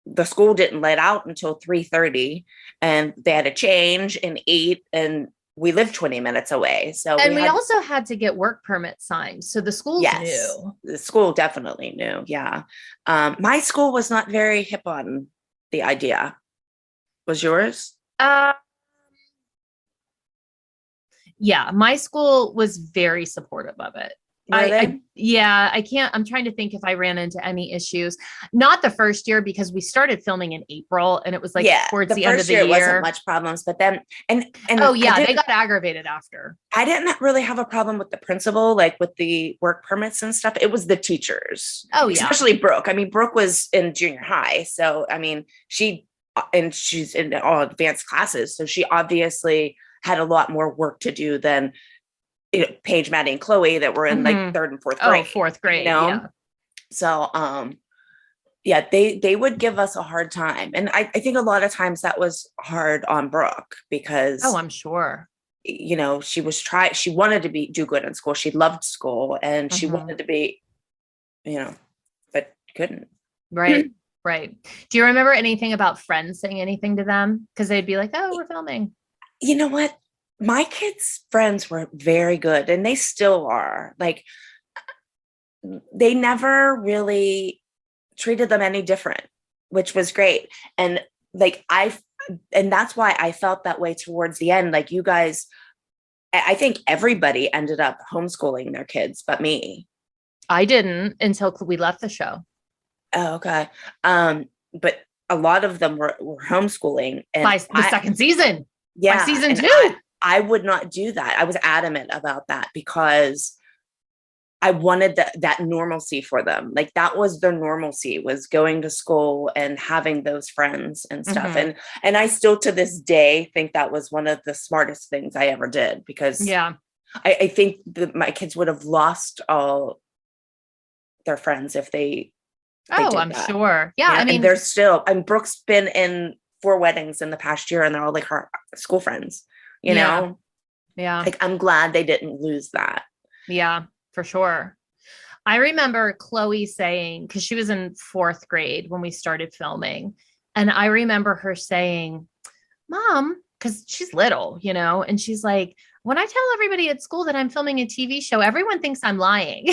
the school didn't let out until 3:30, and they had to change and eat and we live 20 minutes away. So and we also had to get work permits signed. So the schools knew. The school definitely knew. Yeah. My school was not very hip on the idea. Was yours? Yeah, my school was very supportive of it. I'm trying to think if I ran into any issues. Not the first year, because we started filming in April and it was like towards the end of the year. It wasn't much problems, but then they got aggravated after. I didn't really have a problem with the principal, like with the work permits and stuff. It was the teachers. Oh, yeah. Especially Brooke. I mean, Brooke was in junior high. So, I mean, she's in all advanced classes. So she obviously had a lot more work to do than Paige, Maddie, and Chloe that were in like third and fourth grade. Fourth grade. Yeah. So, they would give us a hard time. And I think a lot of times that was hard on Brooke because, I'm sure, she wanted to do good in school. She loved school and she wanted to be, but couldn't. Right. Right. Do you remember anything about friends saying anything to them? Because they'd be like, oh, we're filming. You know what? My kids' friends were very good and they still are. Like, they never really treated them any different, which was great. And and that's why I felt that way towards the end. Like, you guys, I think everybody ended up homeschooling their kids, but me. I didn't until we left the show. Oh, okay. But a lot of them were homeschooling. And by the second season. Yeah. By season 2. I would not do that. I was adamant about that because I wanted that normalcy for them. Like, that was their normalcy, was going to school and having those friends and stuff. And I still to this day think that was one of the smartest things I ever did, because I think that my kids would have lost all their friends if they did I'm that. sure. Yeah. I mean, and they're still, Brooke's been in 4 weddings in the past year and they're all like her school friends, you know? Yeah. Like, I'm glad they didn't lose that. Yeah, for sure. I remember Chloe saying, because she was in 4th grade when we started filming. And I remember her saying, Mom, because she's little, and she's like, when I tell everybody at school that I'm filming a TV show, everyone thinks I'm lying.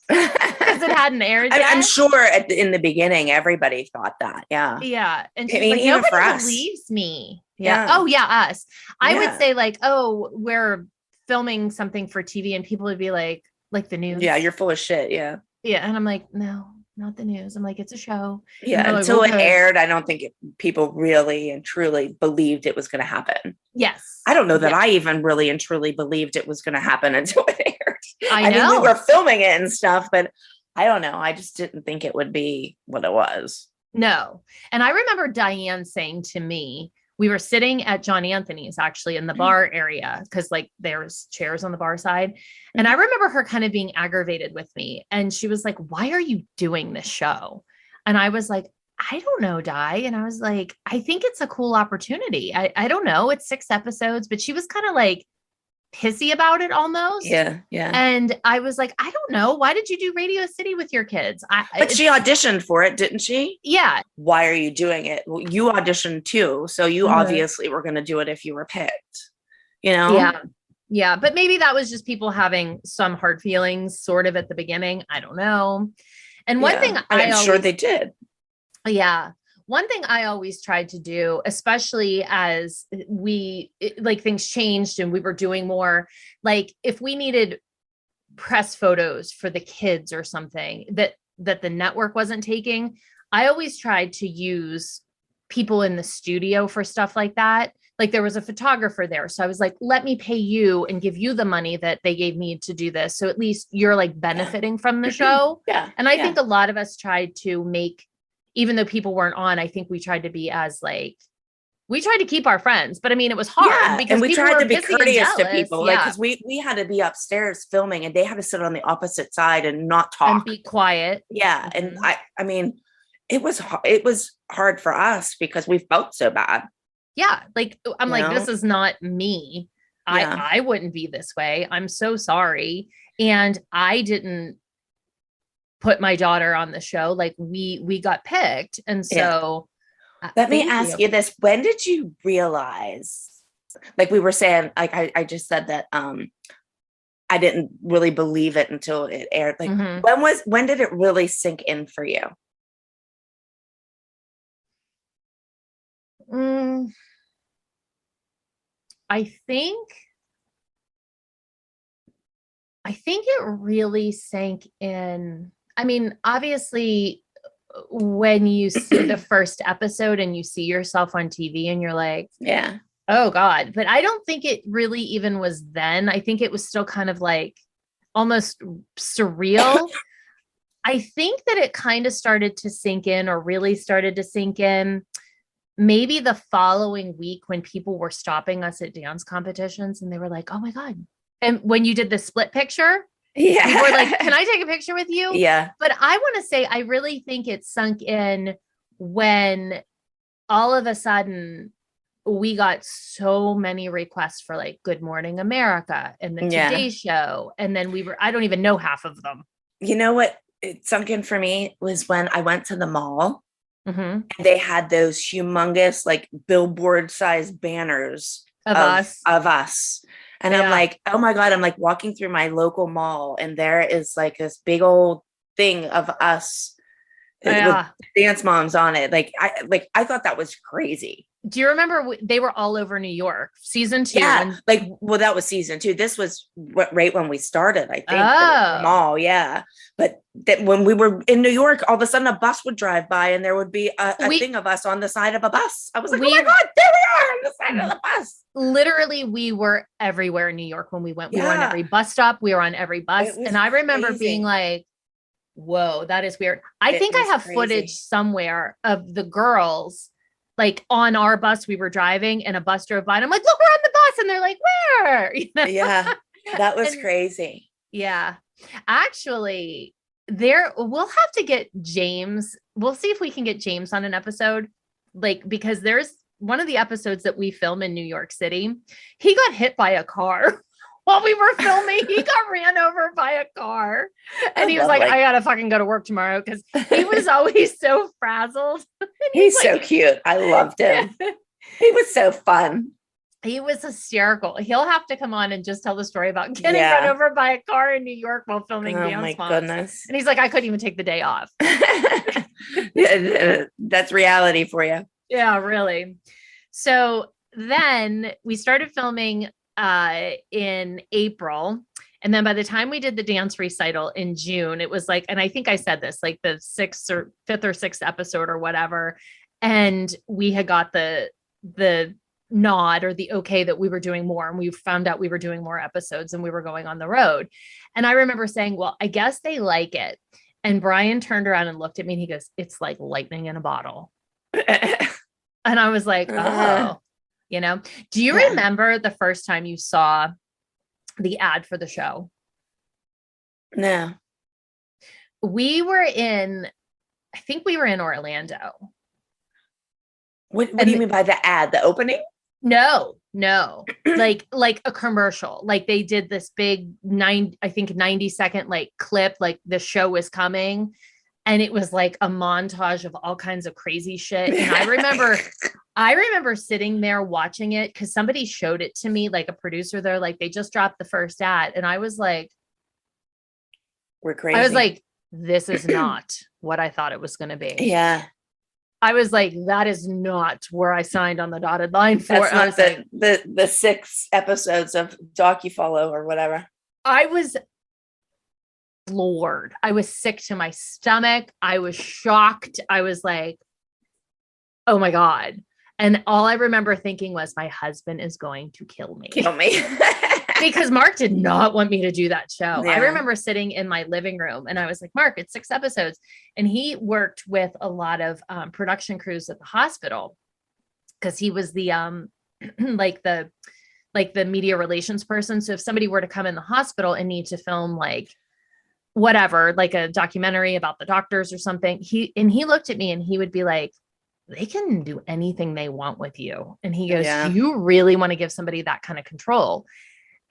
Because it hadn't aired yet. I'm sure in the beginning, everybody thought that. Yeah. Yeah. And she's like, nobody believes me. Yeah. Oh, yeah. Us. I would say like, oh, we're filming something for TV, and people would be like the news. Yeah. You're full of shit. Yeah. Yeah. And I'm like, no, not the news. I'm like, it's a show. Yeah. Until it aired, I don't think people really and truly believed it was going to happen. Yes. I don't know that I even really and truly believed it was going to happen until it aired. I know. mean, we were filming it and stuff, but I don't know. I just didn't think it would be what it was. No. And I remember Diane saying to me, we were sitting at John Anthony's actually in the bar area, because like there's chairs on the bar side. And I remember her kind of being aggravated with me. And she was like, why are you doing this show? And I was like, I don't know, Di. And I was like, I think it's a cool opportunity. I don't know. It's 6 episodes, but she was kind of like pissy about it almost. Yeah. Yeah. And I was like, I don't know. Why did you do Radio City with your kids? But she auditioned for it, didn't she? Yeah. Why are you doing it? Well, you auditioned too. So you obviously were going to do it if you were picked, Yeah. Yeah. But maybe that was just people having some hard feelings sort of at the beginning. I don't know. And one thing I'm sure they did. Yeah. One thing I always tried to do, especially as things changed and we were doing more, like if we needed press photos for the kids or something that the network wasn't taking, I always tried to use people in the studio for stuff like that. Like there was a photographer there. So I was like, let me pay you and give you the money that they gave me to do this. So at least you're like benefiting from the show. Yeah. And I think a lot of us tried to make, even though people weren't on, I think we tried to be we tried to keep our friends, but I mean, it was hard because and we tried to be courteous to people. Yeah. Like, cause we had to be upstairs filming and they had to sit on the opposite side and not talk and be quiet. Yeah. And I mean, it was hard for us because we felt so bad. Yeah. Like, I'm like, this is not me. I wouldn't be this way. I'm so sorry. And I didn't put my daughter on the show. Like we got picked. And so let me ask you this. When did you realize like we were saying, like I just said that I didn't really believe it until it aired. Like when did it really sink in for you? I think it really sank in. I mean, obviously, when you see the first episode and you see yourself on TV and you're like, yeah, oh God. But I don't think it really even was then. I think it was still kind of like almost surreal. I think that it kind of started to sink in, or really started to sink in, maybe the following week when people were stopping us at dance competitions and they were like, oh my God. And when you did the split picture, yeah, people were like, can I take a picture with you? Yeah. But I want to say, I really think it sunk in when all of a sudden we got so many requests for like Good Morning America and the Today Show. And then I don't even know half of them. You know what it sunk in for me was when I went to the mall. And they had those humongous, like billboard sized banners of us. And I'm like, oh my God, I'm like walking through my local mall and there is like this big old thing of us with dance moms on it. I thought that was crazy. Do you remember they were all over New York, season 2? Yeah, that was season 2. This was right when we started, I think. The mall, yeah. But when we were in New York, all of a sudden a bus would drive by and there would be a thing of us on the side of a bus. I was like, oh my God, there we are on the side of the bus. Literally, we were everywhere in New York when we went. We were on every bus stop. We were on every bus. And I remember being like, whoa, that is weird. I think I have footage somewhere of the girls like on our bus. We were driving and a bus drove by and I'm like, look, we're on the bus. And they're like, where? You know? Yeah, that was crazy. Yeah. Actually, we'll have to get James. We'll see if we can get James on an episode. Like, because there's one of the episodes that we film in New York City. He got hit by a car while we were filming. He got ran over by a car and he was like, I gotta fucking go to work tomorrow. Cause he was always so frazzled. He's so cute. I loved him. He was so fun. He was hysterical. He'll have to come on and just tell the story about getting run over by a car in New York while filming Dance Moms. Oh my goodness. And he's like, I couldn't even take the day off. That's reality for you. Yeah, really. So then we started filming in April. And then by the time we did the dance recital in June, it was like, and I think I said this, like the 5th or 6th episode or whatever. And we had got the nod or the okay that we were doing more. And we found out we were doing more episodes and we were going on the road. And I remember saying, well, I guess they like it. And Brian turned around and looked at me and he goes, it's like lightning in a bottle. And I was like, oh, you know, do you remember the first time you saw the ad for the show? No. I think we were in Orlando. What do you mean by the ad? The opening? No, like a commercial. Like they did this big 90-second like clip, like the show was coming. And it was like a montage of all kinds of crazy shit. And I remember sitting there watching it because somebody showed it to me, like a producer there, like they just dropped the first ad. And I was like, we're crazy. I was like, this is not what I thought it was going to be. Yeah. I was like, that is not where I signed on the dotted line for. That's not the 6 episodes of docu-follow or whatever. I was floored. I was sick to my stomach. I was shocked. I was like, oh my God. And all I remember thinking was my husband is going to kill me. Because Mark did not want me to do that show. Yeah. I remember sitting in my living room and I was like, Mark, it's 6 episodes. And he worked with a lot of production crews at the hospital because he was the like the media relations person. So if somebody were to come in the hospital and need to film like whatever, like a documentary about the doctors or something, he looked at me and he would be like, they can do anything they want with you. And he goes, do you really want to give somebody that kind of control?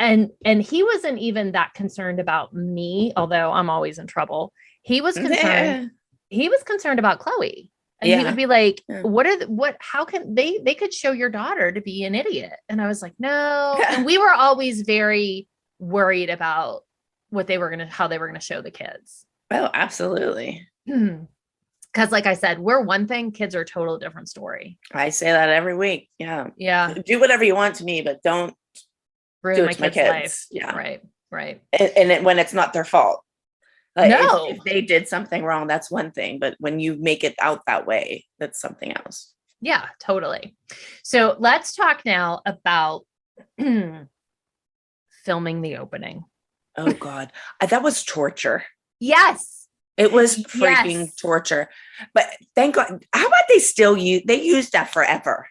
And he wasn't even that concerned about me, although I'm always in trouble. He was concerned. He was concerned about Chloe. And he would be like, Yeah. how can they could show your daughter to be an idiot. And I was like, no. And we were always very worried about how they were going to show the kids. Oh, absolutely. Because like I said, we're one thing, kids are a total different story. I say that every week. Yeah. Yeah. Do whatever you want to me, but don't Ruin do it to my kids. Life. Yeah. Right. And when it's not their fault. Like no. If they did something wrong, that's one thing. But when you make it out that way, that's something else. Yeah, totally. So let's talk now about filming the opening. Oh God. That was torture. Yes. It was freaking torture. But thank God. How about they used that forever?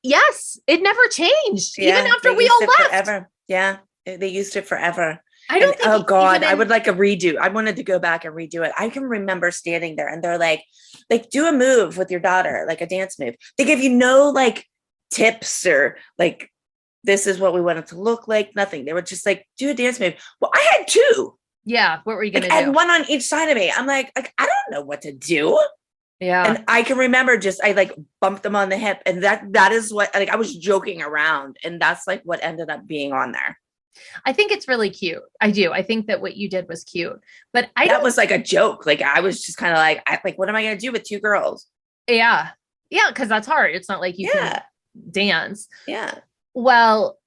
Yes, it never changed. Yeah, even after we all left. Forever. Yeah. They used it forever. I don't think. Oh God, I would like a redo. I wanted to go back and redo it. I can remember standing there and they're like do a move with your daughter, like a dance move. They give you no like tips or like, this is what we want it to look like. Nothing. They were just like, do a dance move. Well, I had two. Yeah. What were you going to do? And one on each side of me. I'm like, I don't know what to do. Yeah. And I can remember I like bumped them on the hip. And that is what, like, I was joking around. And that's like what ended up being on there. I think it's really cute. I do. I think that what you did was cute, but that was like a joke. Like I was just kind of like, what am I going to do with two girls? Yeah. Yeah. Cause that's hard. It's not like you can dance. Yeah. Well,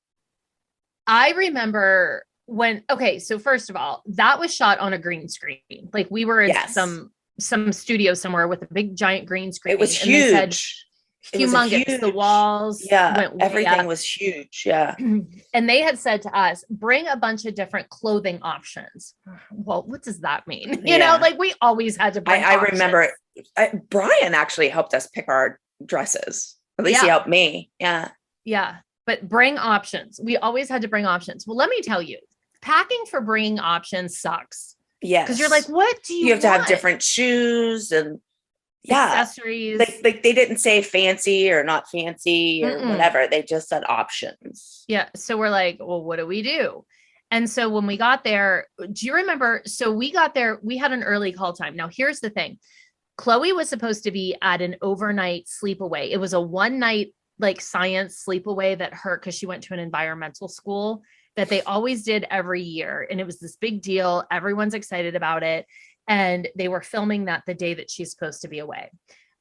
I remember so first of all, that was shot on a green screen. Like we were in some studio somewhere with a big giant green screen. It was huge. Humongous. The walls. Everything was huge. Yeah. And they had said to us, bring a bunch of different clothing options. Well, what does that mean? You know, like we always had to bring I remember Brian actually helped us pick our dresses. At least he helped me. Yeah. Yeah. But bring options. We always had to bring options. Well, let me tell you, packing for bringing options sucks. Yes. Because you're like, what do you have to have different shoes and accessories. Like they didn't say fancy or not fancy or whatever. They just said options. Yeah. So we're like, well, what do we do? And so when we got there, do you remember? So we got there, we had an early call time. Now here's the thing. Chloe was supposed to be at an overnight sleepaway. It was a one night like science sleepaway because she went to an environmental school that they always did every year. And it was this big deal. Everyone's excited about it. And they were filming that the day that she's supposed to be away.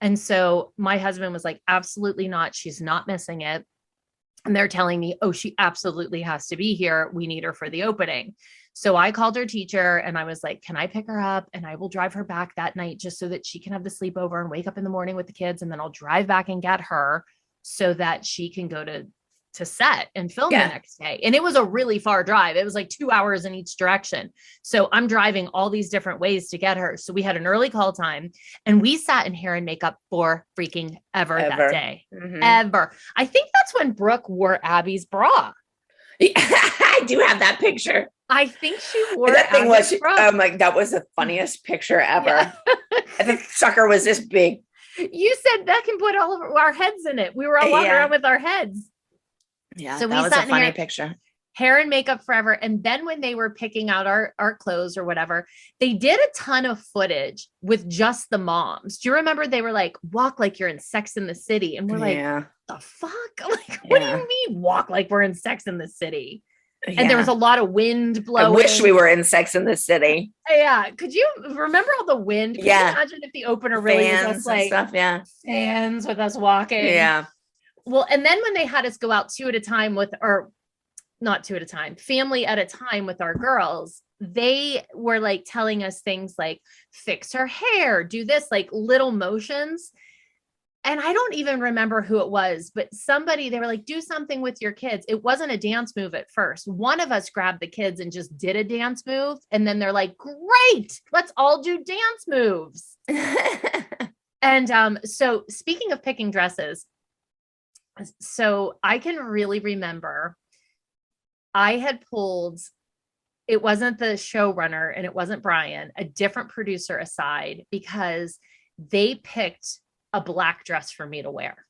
And so my husband was like, absolutely not. She's not missing it. And they're telling me, oh, she absolutely has to be here. We need her for the opening. So I called her teacher and I was like, can I pick her up? And I will drive her back that night just so that she can have the sleepover and wake up in the morning with the kids. And then I'll drive back and get her so that she can go to set and film the next day. And it was a really far drive. It was like 2 hours in each direction. So I'm driving all these different ways to get her. So we had an early call time and we sat in hair and makeup for freaking ever. That day. Mm-hmm. Ever. I think that's when Brooke wore Abby's bra. I do have that picture. I think she wore that thing. Abby's bra. Like that was the funniest picture ever. Yeah. The sucker was this big. You said that can put all of our heads in it. We were all walking around with our heads. Yeah, so that was a funny picture. Hair and makeup forever. And then when they were picking out our clothes or whatever, they did a ton of footage with just the moms. Do you remember they were like, walk like you're in Sex in the City? And we're like, the fuck? Like, what do you mean walk like we're in Sex in the City? Yeah. And there was a lot of wind blowing. I wish we were in Sex in the City. Yeah. Could you remember all the wind? Could you imagine if the opener really was us like stuff, fans with us walking? Yeah. Well, and then when they had us go out family at a time with our girls, they were like telling us things like fix her hair, do this, like little motions. And I don't even remember who it was, but they were like, do something with your kids. It wasn't a dance move at first. One of us grabbed the kids and just did a dance move. And then they're like, great, let's all do dance moves. And so speaking of picking dresses, so I can really remember I had pulled, it wasn't the showrunner and it wasn't Brian, a different producer aside, because they picked a black dress for me to wear.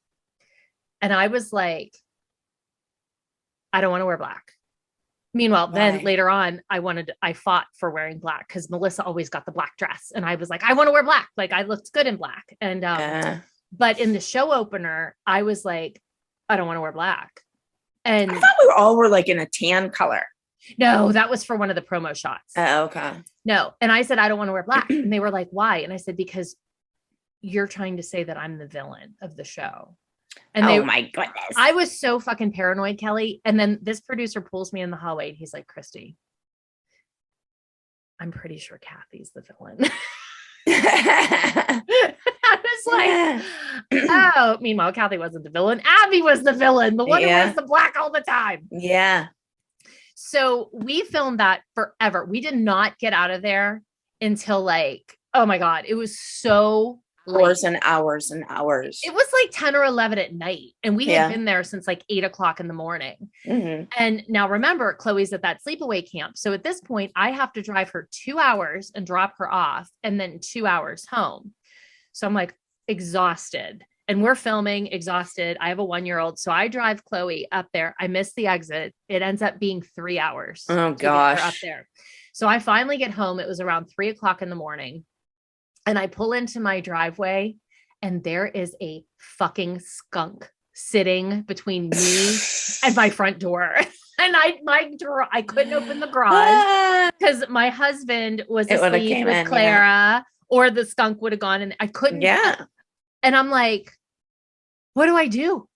And I was like, I don't want to wear black. Meanwhile, then Why? later on, I fought for wearing black because Melissa always got the black dress. And I was like, I want to wear black. Like I looked good in black. And, but in the show opener, I was like, I don't want to wear black. And I thought we all were like in a tan color. no, that was for one of the promo shots. Oh, okay. No. And I said, I don't want to wear black. And they were like, why? And I said, because you're trying to say that I'm the villain of the show. And my goodness. I was so fucking paranoid, Kelly. And then this producer pulls me in the hallway and he's like, Christi, I'm pretty sure Kathy's the villain. I was like, oh, meanwhile, Kathy wasn't the villain. Abby was the villain, the one who wears the black all the time. Yeah. So we filmed that forever. We did not get out of there until like, oh my God, it was so hours and hours and hours. It was like 10 or 11 at night. And we had been there since like 8 o'clock in the morning. Mm-hmm. And now remember, Chloe's at that sleepaway camp. So at this point, I have to drive her 2 hours and drop her off and then 2 hours home. So I'm like exhausted and we're filming exhausted. I have a 1-year-old. So I drive Chloe up there. I miss the exit. It ends up being 3 hours. Oh gosh. Up there. So I finally get home. It was around 3 o'clock in the morning. And I pull into my driveway and there is a fucking skunk sitting between me and my front door. And I couldn't open the garage because my husband was asleep with Clara or the skunk would have gone and I couldn't. Yeah. And I'm like, what do I do?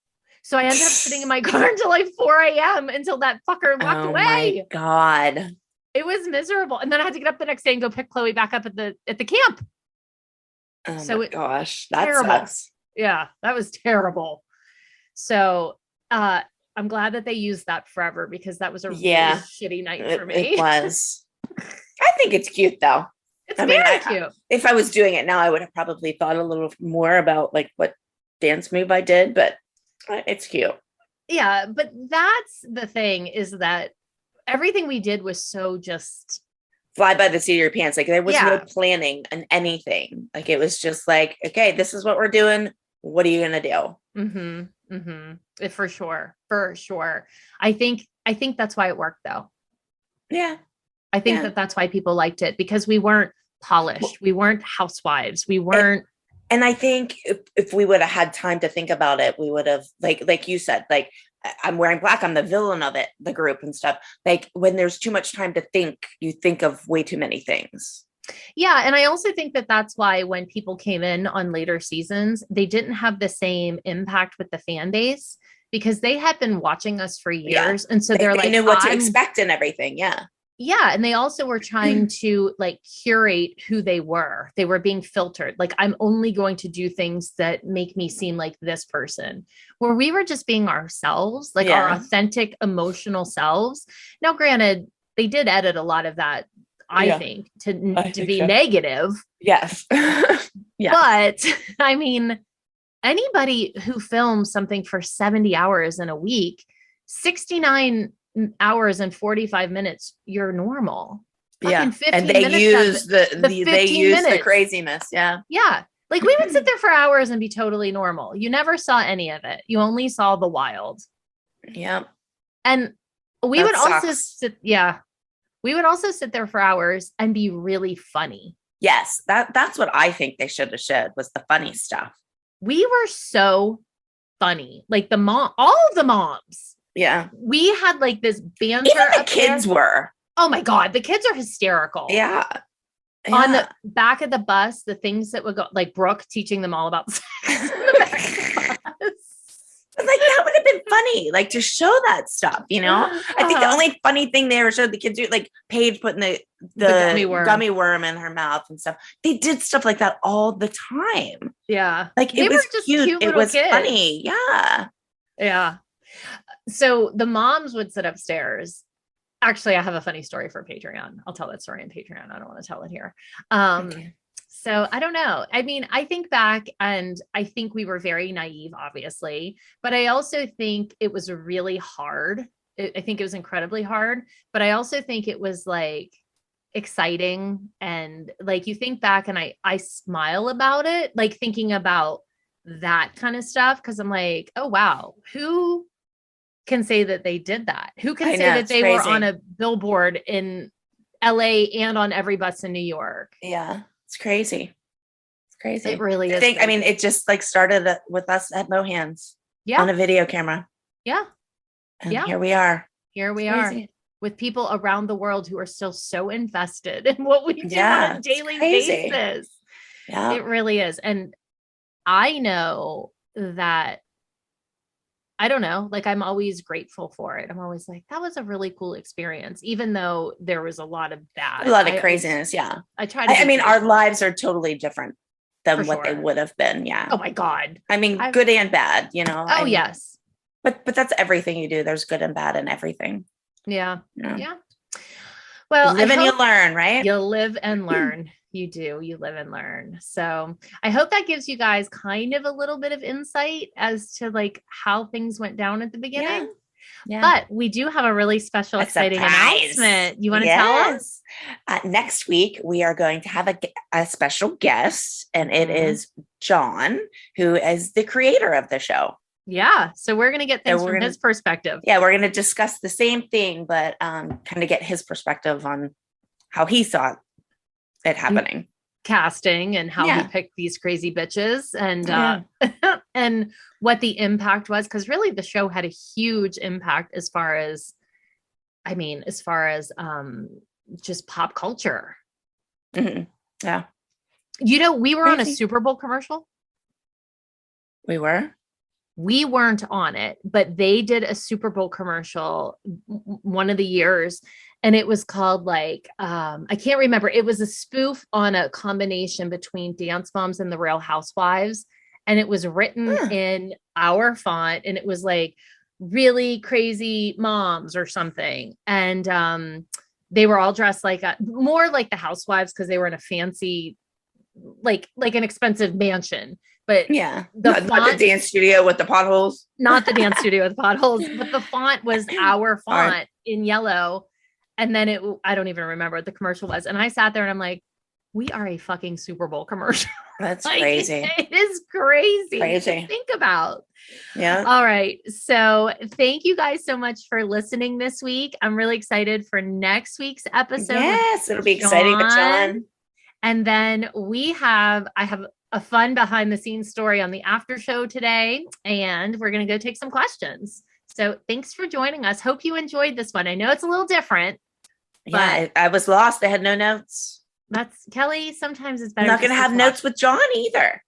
So I ended up sitting in my car until like 4 a.m. until that fucker walked away. My God. It was miserable. And then I had to get up the next day and go pick Chloe back up at the camp. Oh so my gosh, that terrible. sucks. Yeah, that was terrible. So I'm glad that they used that forever because that was a really shitty night for me. It was. I think it's cute though. It's very cute. If I was doing it now, I would have probably thought a little more about like what dance move I did, but it's cute. Yeah, but that's the thing is that everything we did was so just fly by the seat of your pants. Like there was no planning on anything. Like it was just like, okay, this is what we're doing. What are you gonna do? Mm-hmm. Mm-hmm. For sure. I think that's why it worked though. Yeah. I think that's why people liked it because we weren't polished. We weren't housewives. We weren't. And I think if we would have had time to think about it, we would have like you said, like I'm wearing black. I'm the villain of it, the group and stuff. Like when there's too much time to think, you think of way too many things. Yeah. And I also think that that's why when people came in on later seasons, they didn't have the same impact with the fan base because they had been watching us for years. And so they're like, they knew what to expect and everything. Yeah. Yeah. And they also were trying to like curate who they were. They were being filtered. Like, I'm only going to do things that make me seem like this person, where we were just being ourselves, like our authentic emotional selves. Now, granted, they did edit a lot of that, I think, to be negative. Yes. But I mean, anybody who films something for 70 hours in a week, 69 hours and 45 minutes, you're normal. And they use the craziness. Yeah. Like we would sit there for hours and be totally normal. You never saw any of it. You only saw the wild. Yeah. And we would also sit there for hours and be really funny. Yes. That's what I think they should have showed was the funny stuff. We were so funny. Like all of the moms. Yeah. We had like this banter. Even the kids were. Oh my God. The kids are hysterical. Yeah. On the back of the bus, the things that would go, like Brooke teaching them all about sex in the back of the bus. Like that would have been funny, like to show that stuff, you know? I think the only funny thing they ever showed the kids do, like Paige putting the gummy worm in her mouth and stuff. They did stuff like that all the time. Yeah. Like it was just cute. It was funny. Yeah. Yeah. So the moms would sit upstairs. Actually, I have a funny story for Patreon. I'll tell that story on Patreon. I don't want to tell it here. Okay. So I don't know. I mean, I think back and I think we were very naive, obviously, but I also think it was really hard. I think it was incredibly hard, but I also think it was like exciting. And like, you think back and I smile about it, like thinking about that kind of stuff. Cause I'm like, oh, wow, who can say that they did that? Who can I say know, that it's they were crazy. on a billboard in LA and on every bus in New York? Yeah, it's crazy. It's crazy. It really I is. think, I crazy. mean, it just like started with us at Mohan's Yeah. on a video camera. Yeah. And Yeah. here we are. Here we It's are crazy. with people around the world who are still so invested in what we do Yeah, on a it's daily crazy. basis. Yeah. It really is. And I know that, I don't know, like I'm always grateful for it. I'm always like, that was a really cool experience, even though there was a lot of bad. A lot of craziness. Yeah. I try to. I mean, our grateful. lives are totally different than For what they sure. would have been. Yeah. Oh my God. I mean, good and bad, you know. Oh, yes. But that's everything you do. There's good and bad in everything. Yeah. Yeah. Yeah. Well, You live I and you hope learn, right? you live and learn. You do. You live and learn. So I hope that gives you guys kind of a little bit of insight as to like how things went down at the beginning. Yeah. But we do have a really special, A exciting surprise. announcement. You want to tell us? Next week, we are going to have a special guest, and it Mhm. is John, who is the creator of the show. Yeah. So we're going to get things we're from gonna- his perspective. Yeah, we're going to discuss the same thing, but kind of get his perspective on how he saw it happening. Casting and how he Yeah. picked these crazy bitches and Yeah. and what the impact was, because really the show had a huge impact as far as just pop culture. Mhm. Yeah, You know, we were on a Crazy. Super Bowl commercial. we were. We weren't on it, but they did a Super Bowl commercial one of the years, and it was called like I can't remember. It was a spoof on a combination between Dance Moms and the Real Housewives, and it was written in our font, and it was like really crazy moms or something, and they were all dressed like more like the housewives because they were in a fancy like an expensive mansion. But Yeah, the not the dance studio with the potholes. not the dance studio with potholes, but the font was our font Right. in yellow. And then I don't even remember what the commercial was. And I sat there and I'm like, we are a fucking Super Bowl commercial. That's Like, crazy. It is crazy Crazy. to think about. Yeah. All right. So thank you guys so much for listening this week. I'm really excited for next week's episode. with Yes, it'll be exciting with John. And then I have a fun behind the scenes story on the after show today, and we're going to go take some questions. So thanks for joining us. Hope you enjoyed this one. I know it's a little different. Yeah, I was lost. I had no notes. That's Kelly. Sometimes it's I'm better. not going to just have notes with John either.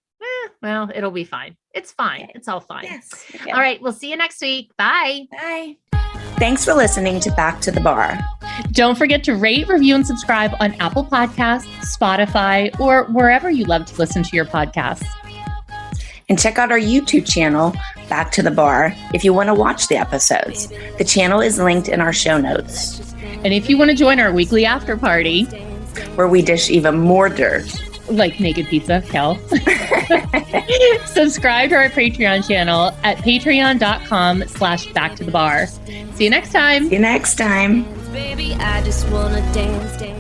Well, it'll be fine. It's fine. Okay. It's all fine. Yes. All right. We'll see you next week. Bye. Bye. Thanks for listening to Back to the Bar. Don't forget to rate, review, and subscribe on Apple Podcasts, Spotify, or wherever you love to listen to your podcasts. And check out our YouTube channel, Back to the Bar, if you want to watch the episodes. The channel is linked in our show notes, And if you want to join our weekly after party, where we dish even more dirt. like naked pizza, Kel, subscribe to our Patreon channel at patreon.com/backtothebar. See you next time. See you next time. Baby, I just wanna dance, dance.